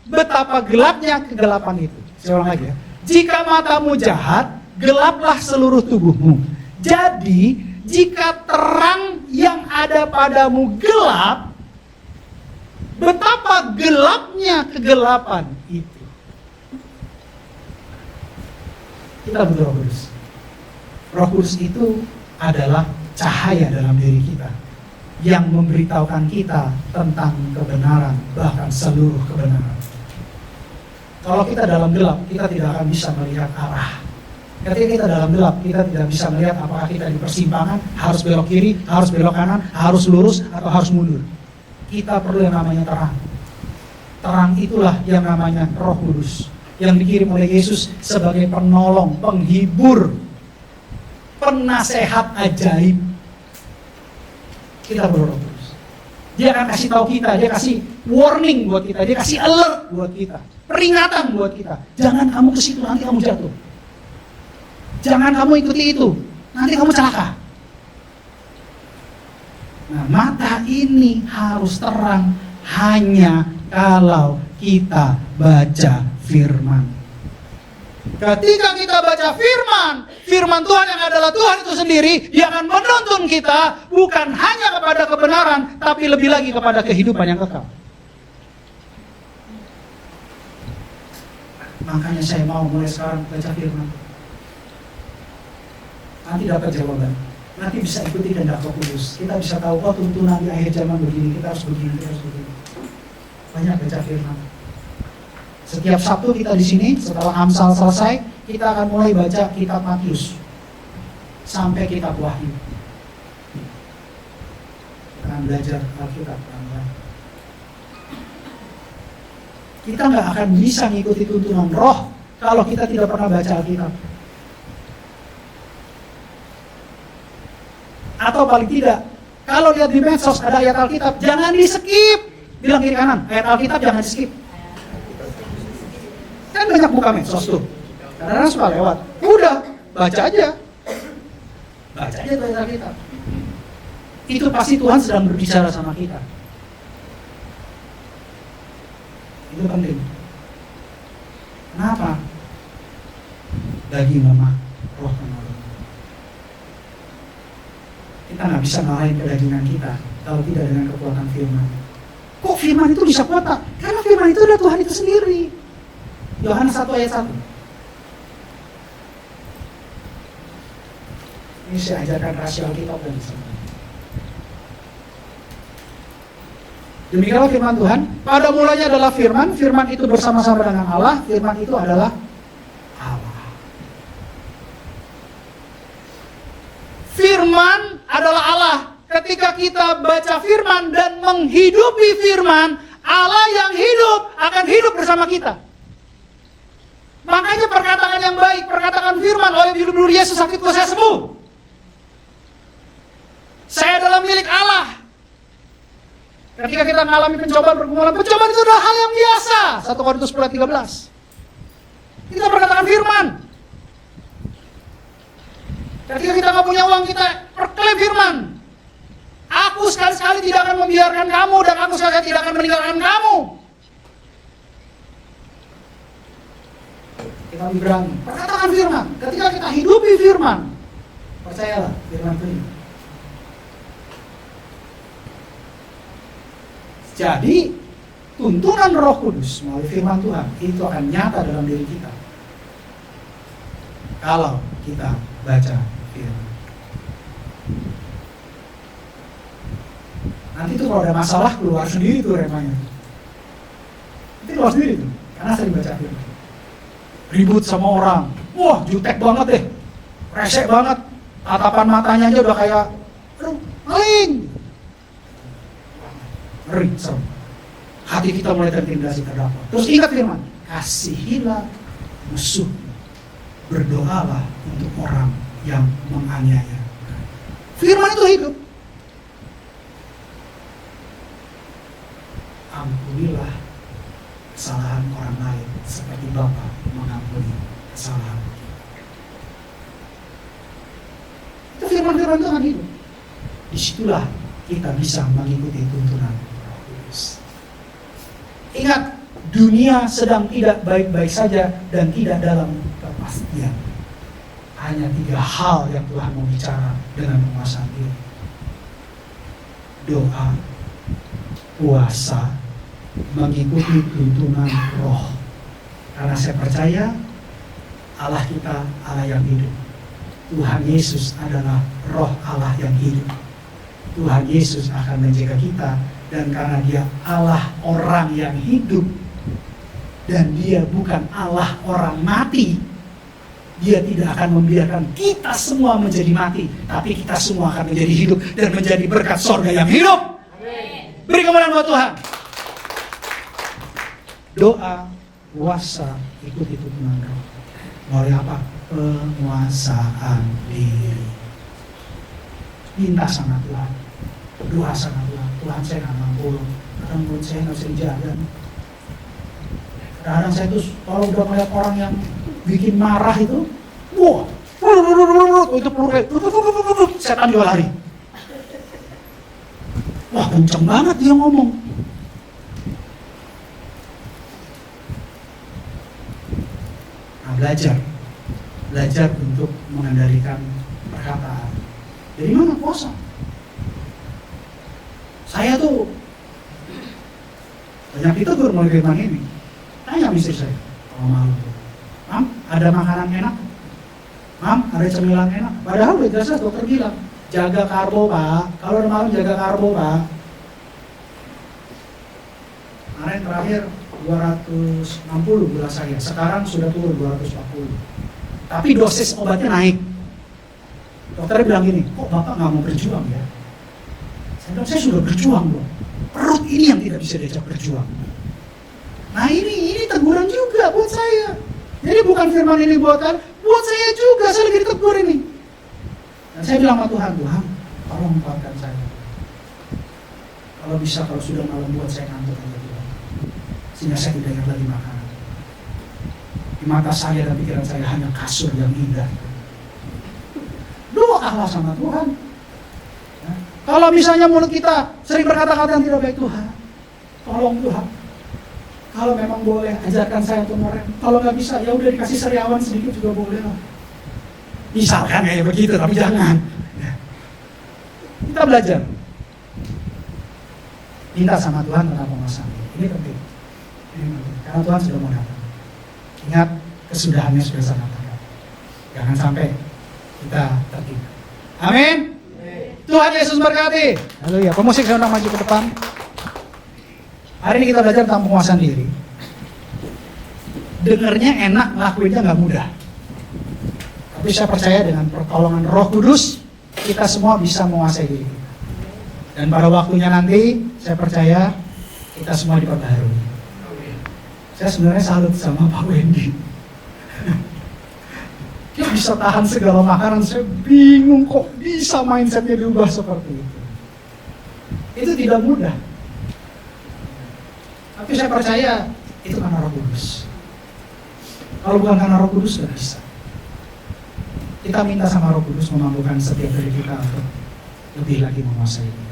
betapa gelapnya kegelapan itu. Saya ulang lagi ya. Jika matamu jahat, gelaplah seluruh tubuhmu. Jadi, jika terang yang ada padamu gelap, betapa gelapnya kegelapan itu. Kita butuh Roh Kudus. Roh Kudus itu adalah cahaya dalam diri kita yang memberitahukan kita tentang kebenaran, bahkan seluruh kebenaran. Kalau kita dalam gelap, kita tidak akan bisa melihat arah. Ketika kita dalam gelap, kita tidak bisa melihat apakah kita di persimpangan, harus belok kiri, harus belok kanan, harus lurus, atau harus mundur. Kita perlu yang namanya terang. Terang itulah yang namanya Roh Kudus, yang dikirim oleh Yesus sebagai penolong, penghibur, penasehat ajaib. Kita perlu Roh Kudus. Dia akan kasih tahu kita, dia kasih warning buat kita, dia kasih alert buat kita, peringatan buat kita. Jangan kamu ke situ, nanti kamu jatuh. Jangan kamu ikuti itu, nanti kamu celaka. Nah, mata ini harus terang hanya kalau kita baca firman. Ketika kita baca firman Tuhan yang adalah Tuhan itu sendiri, Dia akan menuntun kita bukan hanya kepada kebenaran, tapi lebih lagi kepada kehidupan yang kekal. Makanya saya mau mulai sekarang baca firman. Nanti dapat jawaban. Nanti bisa ikuti kehendak Roh Kudus. Kita bisa tahu, oh tuntunan di akhir zaman begini, kita harus begini, kita harus begini. Banyak baca firman. Setiap Sabtu kita di sini, setelah Amsal selesai, kita akan mulai baca kitab Matius sampai kitab Wahyu. Kita akan belajar Alkitab. Kita nggak akan bisa mengikuti tuntunan Roh kalau kita tidak pernah baca Alkitab. Atau paling tidak, kalau lihat di medsos ada ayat Alkitab, jangan di-skip. Bilang kiri kanan, ayat Alkitab jangan di-skip. Kan banyak buka medsos tuh. Kadang-kadang suka lewat. Ya udah, baca aja. Baca aja tuh ayat Alkitab. Itu pasti Tuhan sedang berbicara sama kita. Itu penting. Kenapa? Daging lemah, roh menolong. Kita nggak bisa ngalahin kedagingan kita kalau tidak dengan kekuatan firman. Kok firman itu bisa kuat? Karena firman itu adalah Tuhan itu sendiri. Yohanes 1 ayat 1. Ini saya ajarkan rahasia Alkitab dan Islam. Demikianlah firman Tuhan. Pada mulanya adalah firman, firman itu bersama-sama dengan Allah, firman itu adalah Allah. Firman adalah Allah. Ketika kita baca firman dan menghidupi firman, Allah yang hidup akan hidup bersama kita. Makanya perkataan yang baik, perkataan firman, oleh dulu Yesus sakitku saya sembuh. Saya adalah milik Allah. Ketika kita mengalami pencobaan, pencobaan itu adalah hal yang biasa. 1 Korintus 10:13. Kita perkataan firman. Ketika kita nggak punya uang, kita perklaim firman. Aku sekali-sekali tidak akan membiarkan kamu, dan aku sekali-sekali tidak akan meninggalkan kamu. Kita berani. Perkataan firman. Ketika kita hidupi firman, percayalah firman itu. Jadi, tuntunan Roh Kudus melalui firman Tuhan itu akan nyata dalam diri kita. Kalau kita baca firman. Nanti tuh kalau ada masalah keluar sendiri tuh remanya. Nanti keluar sendiri tuh, karena sering baca firman. Ribut sama orang, wah jutek banget deh, resek banget, tatapan matanya aja udah kayak, aduh, maling. Ngeri, serem. Hati kita mulai terintimidasi terdakwa. Terus ingat firman, kasihilah musuh, berdoalah untuk orang yang menganiaya. Firman itu hidup. Ampunilah kesalahan orang lain seperti Bapa mengampuni kesalahan. Itu firman-firman Tuhan hidup. Disitulah kita bisa mengikuti tuntunan Roh Kudus. Ingat, dunia sedang tidak baik-baik saja dan tidak dalam kepastian. Hanya 3 hal yang Tuhan mau bicara dengan penguasaan diri. Doa, puasa, mengikuti tuntunan Roh. Karena saya percaya Allah kita Allah yang hidup. Tuhan Yesus adalah Roh Allah yang hidup. Tuhan Yesus akan menjaga kita, dan karena Dia Allah orang yang hidup dan Dia bukan Allah orang mati, Dia tidak akan membiarkan kita semua menjadi mati, tapi kita semua akan menjadi hidup dan menjadi berkat sorga yang hidup. Beri kemuliaan buat Tuhan. Doa, puasa, ikuti tuntunan Roh. Melalui apa? Penguasaan diri. Minta sama Tuhan. Doa sama Tuhan. Tuhan, saya nggak mampu. Kadang mulut saya nggak bisa dijaga. Kadang saya tuh kalau udah melihat orang yang bikin marah itu, wah, itu peluru, setan juga lari. Wah, kenceng banget dia ngomong. Belajar untuk mengendalikan perkataan. Dari mana puasa? Saya tuh banyak ditegur mulai firman ini. Tanya istri saya kalau malam tuh, Mam, ada makanan enak? Mam, ada cemilan enak? Padahal udah jelas dokter bilang, jaga karbo Pak. Kalau ada malam jaga karbo Pak. Kemarin terakhir 260 gula saya, sekarang sudah turun 240. Tapi dosis obatnya naik. Dokternya bilang gini, kok Bapak nggak mau berjuang ya? Saya bilang, saya sudah berjuang loh. Perut ini yang tidak bisa diajak berjuang. Nah ini teguran juga buat saya. Jadi bukan firman ini buat saya juga, saya lagi ditegur ini. Dan saya bilang sama Tuhan, Tuhan, tolong kuatkan saya. Kalau bisa, kalau sudah malam buat saya ngantuk aja Tuhan. Sehingga saya tidak ingat lagi makanan. Di mata saya dan pikiran saya hanya kasur yang indah. Doalah sama Tuhan. Ya. Kalau misalnya mulut kita sering berkata-kata yang tidak baik, Tuhan, tolong Tuhan. Kalau memang boleh, ajarkan saya untuk merem. Kalau nggak bisa, ya udah dikasih sariawan sedikit juga boleh lah. Misalkan kayak begitu, tapi jangan. Ya. Kita belajar. Minta sama Tuhan tentang penguasaan. Ini penting. Karena Tuhan sudah mau datang. Ingat, kesudahannya sudah sangat dekat. Jangan sampai kita tertinggal. Amin. Tuhan Yesus berkati. Haleluya. Pemusik saya undang maju ke depan. Hari ini kita belajar tentang penguasaan diri. Dengarnya enak, ngelakuinnya nggak mudah. Tapi saya percaya dengan pertolongan Roh Kudus, kita semua bisa menguasai diri kita. Dan pada waktunya nanti, saya percaya kita semua diperbaharui. Saya sebenarnya salut sama Pak Wendy. Dia bisa tahan segala makanan, saya bingung kok bisa mindsetnya diubah seperti itu. Itu tidak mudah. Tapi saya percaya itu karena Roh Kudus. Kalau bukan karena Roh Kudus, nggak bisa. Kita minta sama Roh Kudus memampukan setiap dari kita untuk lebih lagi menguasai dia.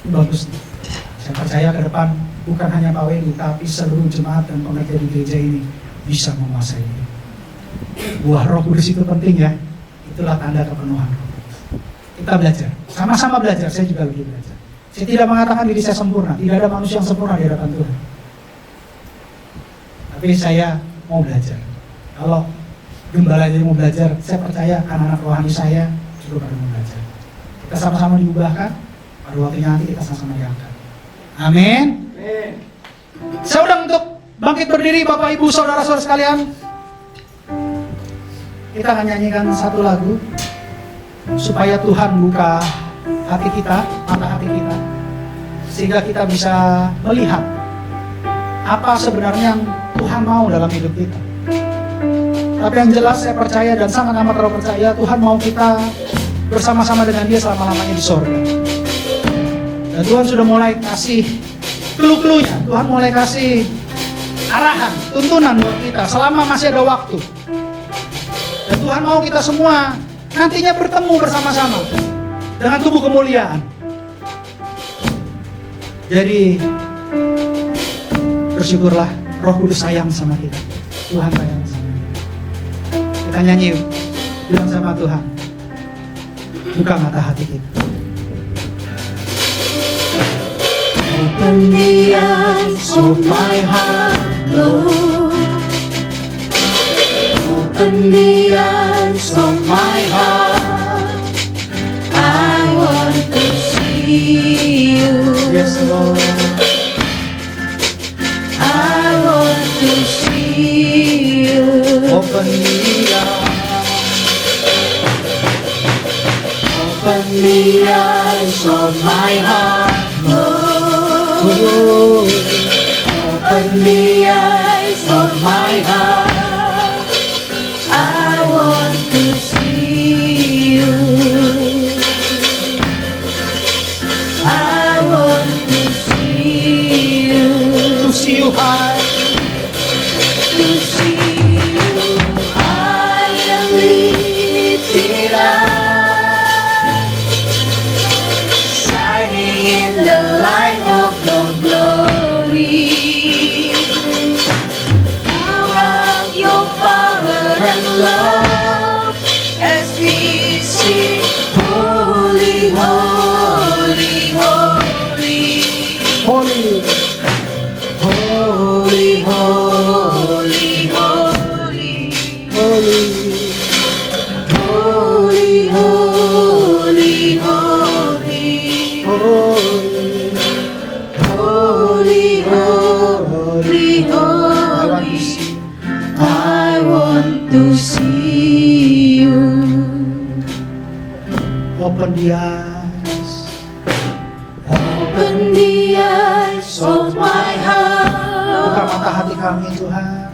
Itu bagus. Saya percaya ke depan bukan hanya Pak Wendy, tapi seluruh jemaat dan pengerja di gereja ini bisa menguasai dia. Buah Roh Kudus itu penting ya. Itulah tanda kepenuhan Roh Kudus. Kita belajar, sama-sama belajar. Saya juga lagi belajar. Saya tidak mengatakan diri saya sempurna. Tidak ada manusia yang sempurna di hadapan Tuhan. Tapi saya mau belajar. Kalau gembala jadi mau belajar, saya percaya anak-anak rohani saya juga pada mau belajar. Kita sama-sama diubahkan. Pada waktunya nanti kita sama-sama diangkat. Amin. Saya undang untuk bangkit berdiri, Bapak Ibu Saudara-saudara sekalian. Kita akan nyanyikan satu lagu supaya Tuhan buka hati kita, mata hati kita, sehingga kita bisa melihat apa sebenarnya yang Tuhan mau dalam hidup kita. Tapi yang jelas saya percaya dan sangat amat percaya Tuhan mau kita bersama-sama dengan Dia selama-lamanya di sorga. Dan Tuhan sudah mulai kasih clue-cluenya, Tuhan mulai kasih arahan, tuntunan buat kita selama masih ada waktu. Dan Tuhan mau kita semua nantinya bertemu bersama-sama dengan tubuh kemuliaan. Jadi bersyukurlah, Roh Kudus sayang sama kita. Tuhan sayang sama kita. Kita nyanyi yuk, bilang sama Tuhan, buka mata hati kita. Open the eyes of my heart, Lord. Open the eyes of my heart. I want to see you. Yes, Lord. I want to see you. Open the eyes. Open the eyes of my heart, Lord. Open the eyes of my heart. I want to see you. I want to see you. To see you high. To see you high and lifted up, shining in the light of the glory. Pour out your power and love as we sing, holy, holy, holy. Holy. Holy, holy, holy, Holy. holy, holy, holy, Holy. holy, holy, I want to see you. Open the eyes. Open the eyes of my Buka heart. mata hati kami Tuhan.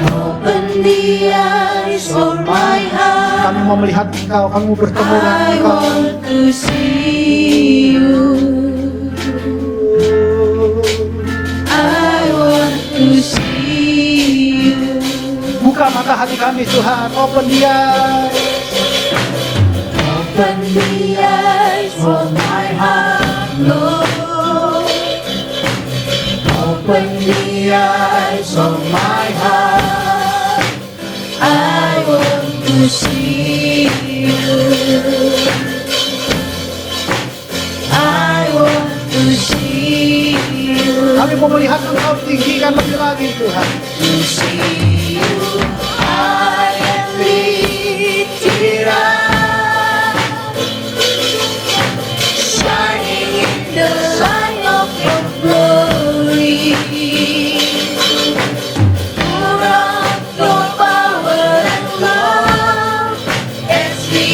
Open the eyes of my heart. Kami mau melihat Engkau, kami mau bertemu dengan I Engkau. want to see you. I want to see you. Buka mata hati kami Tuhan. Open the eyes. Open the eyes of my heart, Lord. Open the eyes of my heart. I want to see you. I want to see you. Kami mau melihat Engkau tinggikan lebih lagi Tuhan. To see you high and lifted up, shining in the light of your glory. Pour out your power and love as we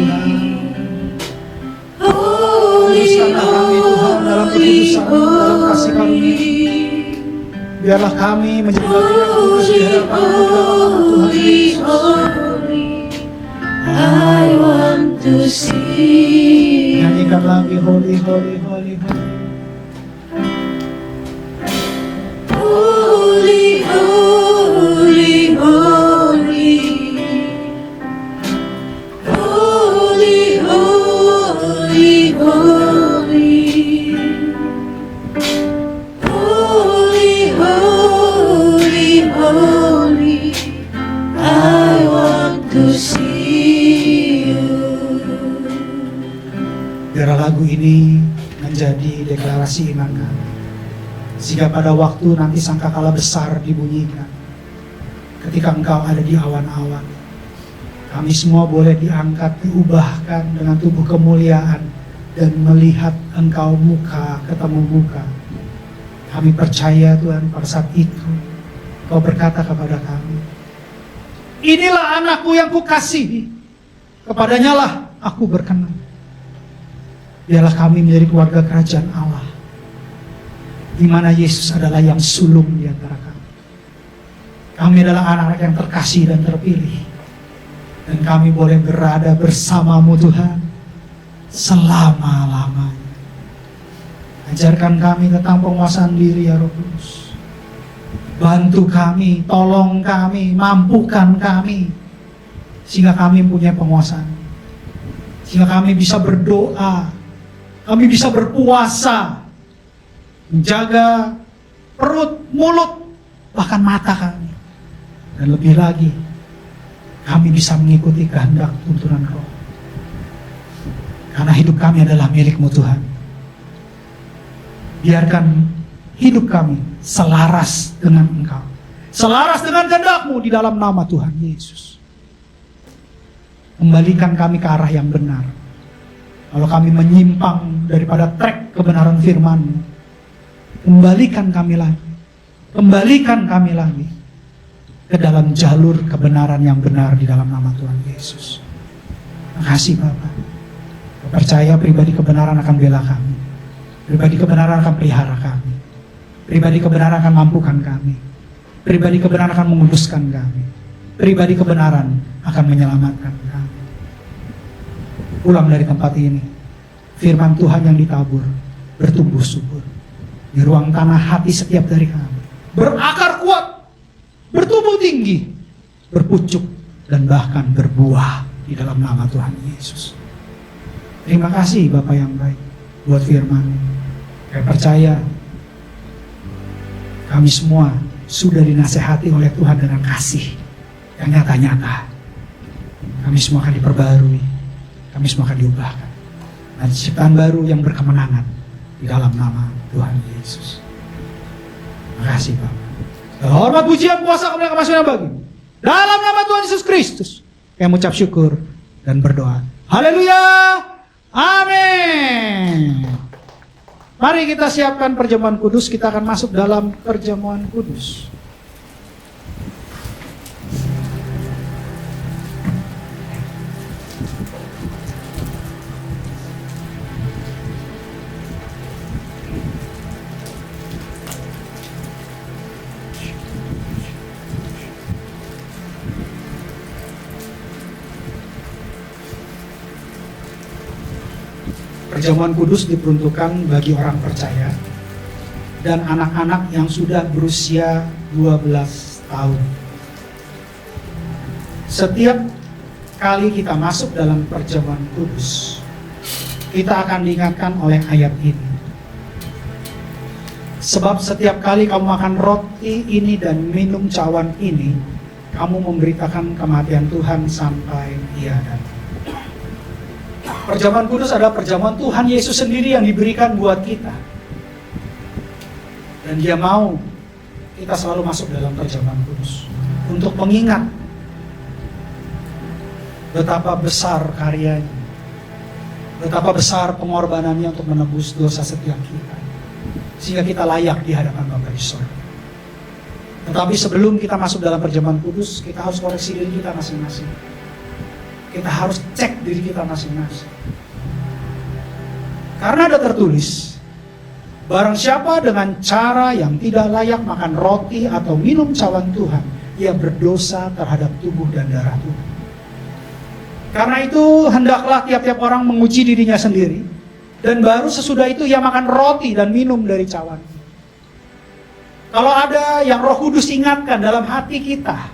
Tuhan. Kuduskanlah kami Tuhan dalam kekudusan, dalam kasih karunia. Biarlah kami menjadi bagian yang kudus di hadapan-Mu dalam nama Tuhan Yesus. I want to see. Nyanyikan lagi holy, holy, holy, holy. Holy, holy, holy. Holy, holy, holy. Holy, holy, holy. I want to see you. Biarlah lagu ini menjadi deklarasi iman kami. Sehingga pada waktu nanti sangkakala besar dibunyikan, ketika Engkau ada di awan-awan, kami semua boleh diangkat, diubahkan dengan tubuh kemuliaan dan melihat Engkau muka ketemu muka. Kami percaya Tuhan pada saat itu Kau berkata kepada kami, inilah anakku yang kukasihi, kepadanya lah aku berkenan. Biarlah kami menjadi keluarga kerajaan Allah, di mana Yesus adalah yang sulung di antara kami. Kami adalah anak-anak yang terkasih dan terpilih. Dan kami boleh berada bersama-Mu Tuhan selama-lamanya. Ajarkan kami tentang penguasaan diri ya Roh Kudus. Bantu kami, tolong kami, mampukan kami, sehingga kami punya penguasaan. Sehingga kami bisa berdoa, kami bisa berpuasa, menjaga perut, mulut, bahkan mata kami. Dan lebih lagi, kami bisa mengikuti kehendak tuntunan Roh. Karena hidup kami adalah milik-Mu Tuhan. Biarkan hidup kami selaras dengan Engkau, selaras dengan kehendak-Mu di dalam nama Tuhan Yesus. Kembalikan kami ke arah yang benar. Kalau kami menyimpang daripada trek kebenaran firman-Mu, kembalikan kami lagi ke dalam jalur kebenaran yang benar di dalam nama Tuhan Yesus. Terima kasih Bapak. Percaya pribadi kebenaran akan bela kami, pribadi kebenaran akan pelihara kami, pribadi kebenaran akan mampukan kami, pribadi kebenaran akan menguduskan kami, pribadi kebenaran akan menyelamatkan kami. Pulang dari tempat ini, firman Tuhan yang ditabur bertumbuh subur di ruang tanah hati setiap dari kami, berakar kuat, bertumbuh tinggi, berpucuk, dan bahkan berbuah di dalam nama Tuhan Yesus. Terima kasih Bapak yang baik buat firman. Saya percaya kami semua sudah dinasehati oleh Tuhan dengan kasih yang nyata-nyata. Kami semua akan diperbarui, kami semua akan diubahkan, dan ciptaan baru yang berkemenangan di dalam nama Tuhan Yesus. Terima kasih Bapak. Hormat, pujian, kuasa, kemuliaan, kemasukan bagi dalam nama Tuhan Yesus Kristus. Kami mengucap syukur dan berdoa. Haleluya. Amin. Mari kita siapkan perjamuan kudus. Kita akan masuk dalam perjamuan kudus. Perjamuan kudus diperuntukkan bagi orang percaya dan anak-anak yang sudah berusia 12 tahun. Setiap kali kita masuk dalam perjamuan kudus, kita akan diingatkan oleh ayat ini. Sebab setiap kali kamu makan roti ini dan minum cawan ini, kamu memberitakan kematian Tuhan sampai Ia datang. Perjamuan kudus adalah perjamuan Tuhan Yesus sendiri yang diberikan buat kita. Dan Dia mau kita selalu masuk dalam perjamuan kudus untuk mengingat betapa besar karyanya, betapa besar pengorbanannya untuk menebus dosa setiap kita, sehingga kita layak di hadapan Bapa di surga. Tetapi sebelum kita masuk dalam perjamuan kudus, kita harus koreksi diri kita masing-masing. Kita harus cek diri kita masing-masing. Karena ada tertulis, barang siapa dengan cara yang tidak layak makan roti atau minum cawan Tuhan, ia berdosa terhadap tubuh dan darah Tuhan. Karena itu hendaklah tiap-tiap orang menguji dirinya sendiri, dan baru sesudah itu ia makan roti dan minum dari cawan. Kalau ada yang Roh Kudus ingatkan dalam hati kita,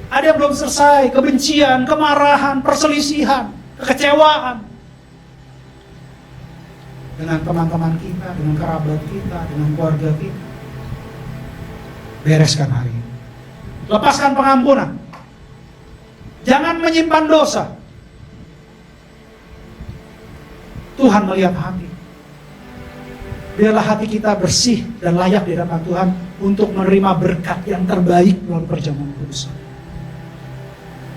ada yang belum selesai, kebencian, kemarahan, perselisihan, kekecewaan dengan teman-teman kita, dengan kerabat kita, dengan keluarga kita, bereskan hari ini. Lepaskan pengampunan. Jangan menyimpan dosa. Tuhan melihat hati. Biarlah hati kita bersih dan layak di hadapan Tuhan untuk menerima berkat yang terbaik dalam perjamuan kudus.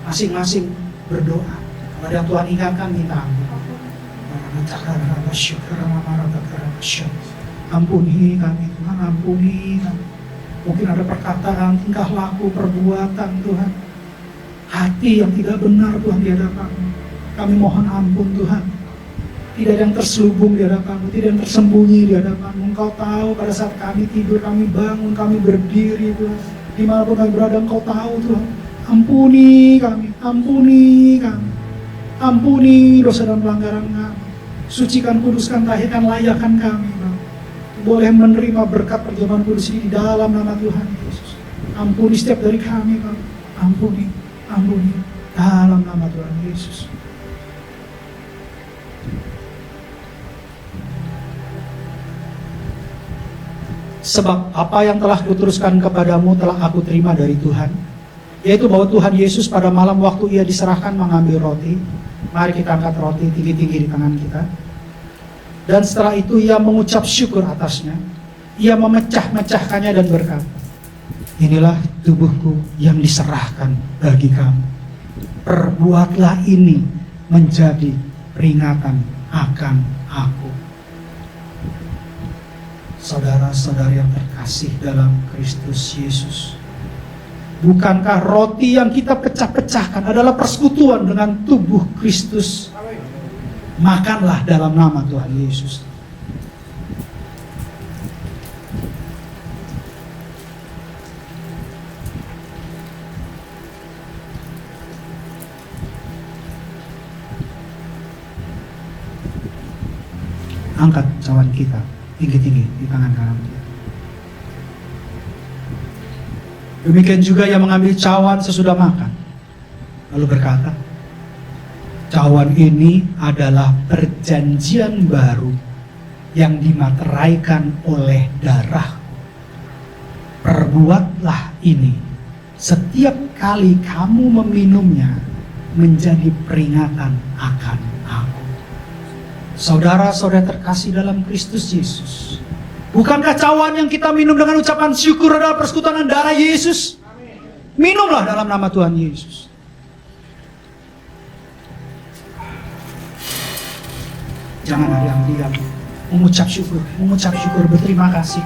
Masing-masing berdoa. Kalau ada yang Tuhan ingatkan, minta ampun. Ampuni kami Tuhan, ampuni kami. Mungkin ada perkataan, tingkah laku, perbuatan Tuhan, hati yang tidak benar Tuhan di hadapan-Mu. Kami mohon ampun Tuhan. Tidak ada yang terselubung di hadapan-Mu, tidak ada yang tersembunyi di hadapan-Mu. Engkau tahu pada saat kami tidur, kami bangun, kami berdiri Tuhan. Dimanapun kami berada, Engkau tahu Tuhan. Ampuni kami, ampuni kami. Ampuni dosa dan pelanggaran kami. Sucikan, kuduskan, tahirkan, layakkan kami Tuhan. Boleh menerima berkat perjamuan kudus ini di dalam nama Tuhan Yesus. Ampuni setiap dari kami Tuhan. Ampuni, ampuni dalam nama Tuhan Yesus. Sebab apa yang telah kuteruskan kepadamu telah aku terima dari Tuhan, yaitu bahwa Tuhan Yesus pada malam waktu ia diserahkan mengambil roti. Mari kita angkat roti tinggi-tinggi di tangan kita. Dan setelah itu ia mengucap syukur atasnya. Ia memecah-mecahkannya dan berkata, inilah tubuhku yang diserahkan bagi kamu. Perbuatlah ini menjadi peringatan akan aku. Saudara-saudara yang terkasih dalam Kristus Yesus, bukankah roti yang kita pecah-pecahkan adalah persekutuan dengan tubuh Kristus? Makanlah dalam nama Tuhan Yesus. Angkat cawan kita tinggi-tinggi di tangan kanan kita. Demikian juga yang mengambil cawan sesudah makan, lalu berkata, cawan ini adalah perjanjian baru yang dimateraikan oleh darahku. Perbuatlah ini setiap kali kamu meminumnya menjadi peringatan akan aku. Saudara-saudara terkasih dalam Kristus Yesus, bukankah cawan yang kita minum dengan ucapan syukur adalah persekutuan darah Yesus? Minumlah dalam nama Tuhan Yesus. Jangan ada yang diam. Mengucap syukur, berterima kasih.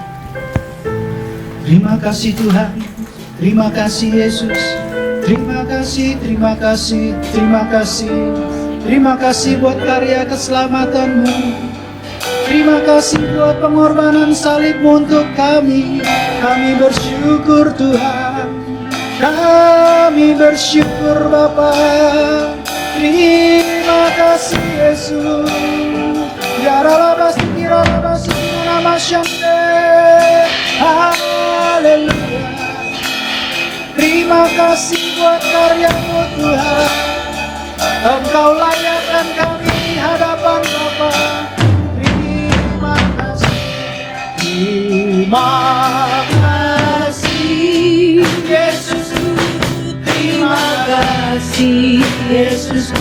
Terima kasih Tuhan, terima kasih Yesus, terima kasih, terima kasih, terima kasih. Terima kasih buat karya keselamatan-Mu. Terima kasih buat pengorbanan salib-Mu untuk kami. Kami bersyukur Tuhan. Kami bersyukur Bapa. Terima kasih Yesus. Haleluya. Terima kasih buat karya-Mu Tuhan. Engkau layakkan kami di hadapan Bapa. Terima kasih. Terima kasih Yesus. Terima kasih Yesus.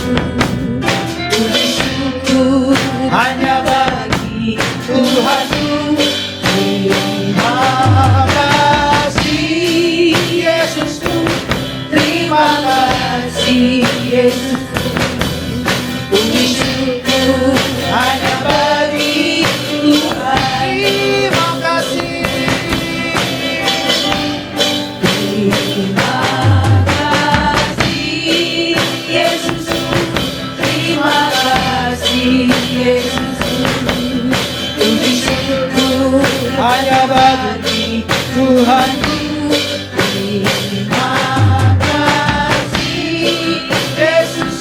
Puji syukur hanya bagi Tuhanku. Terima kasih Yesus. Terima kasih Yesus. Puji syukur hanya bagi Tuhan. Terima kasih. Terima kasih Yesus. Yesus, puji syukur hanya bagi Tuhan. terima kasih Yesus,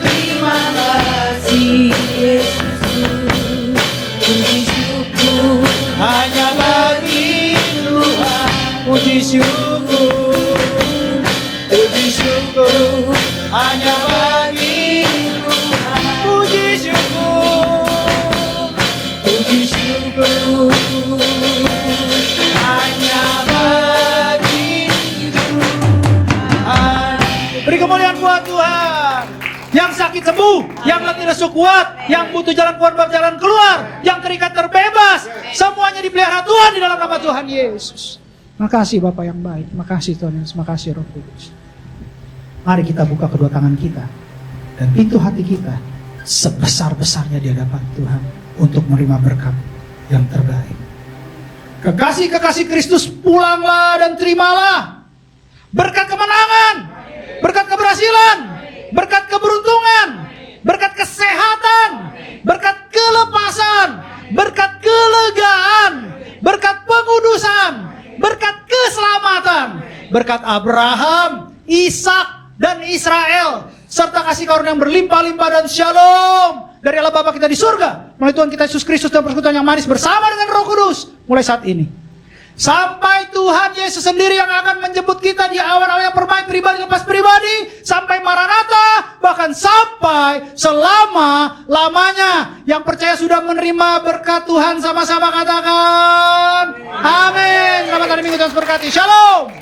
terima kasih Yesus, puji syukur Hanya bagi Tuhan. Puji syukur, puji syukur, hanya bagi Tuhan. Puji syukur, puji syukur, hanya bagi Tuhan. Beri kemuliaan buat Tuhan. Yang sakit sembuh, yang letih lesu kuat, yang butuh jalan keluar berjalan keluar, yang terikat terbebas, semuanya dipelihara Tuhan di dalam nama Tuhan Yesus. Makasih Bapak yang baik, makasih Tuhan Yesus, makasih Roh Kudus. Mari kita buka kedua tangan kita dan pintu hati kita sebesar-besarnya di hadapan Tuhan untuk menerima berkat yang terbaik. Kekasih-kekasih Kristus, pulanglah dan terimalah berkat kemenangan, berkat keberhasilan, berkat keberuntungan, berkat kesehatan, berkat kelepasan, berkat kelegaan, berkat pengudusan, berkat keselamatan, berkat Abraham, Ishak, dan Israel, serta kasih karunia yang berlimpah-limpah dan shalom dari Allah Bapa kita di surga, melalui Tuhan kita Yesus Kristus dan persekutuan yang manis bersama dengan Roh Kudus, mulai saat ini sampai Tuhan Yesus sendiri yang akan menjemput kita di awal-awal yang permain pribadi lepas pribadi, sampai Maranatha, bahkan sampai selama-lamanya. Yang percaya sudah menerima berkat Tuhan, sama-sama katakan amin. Selamat hari Minggu, Tuhan berkati. Shalom.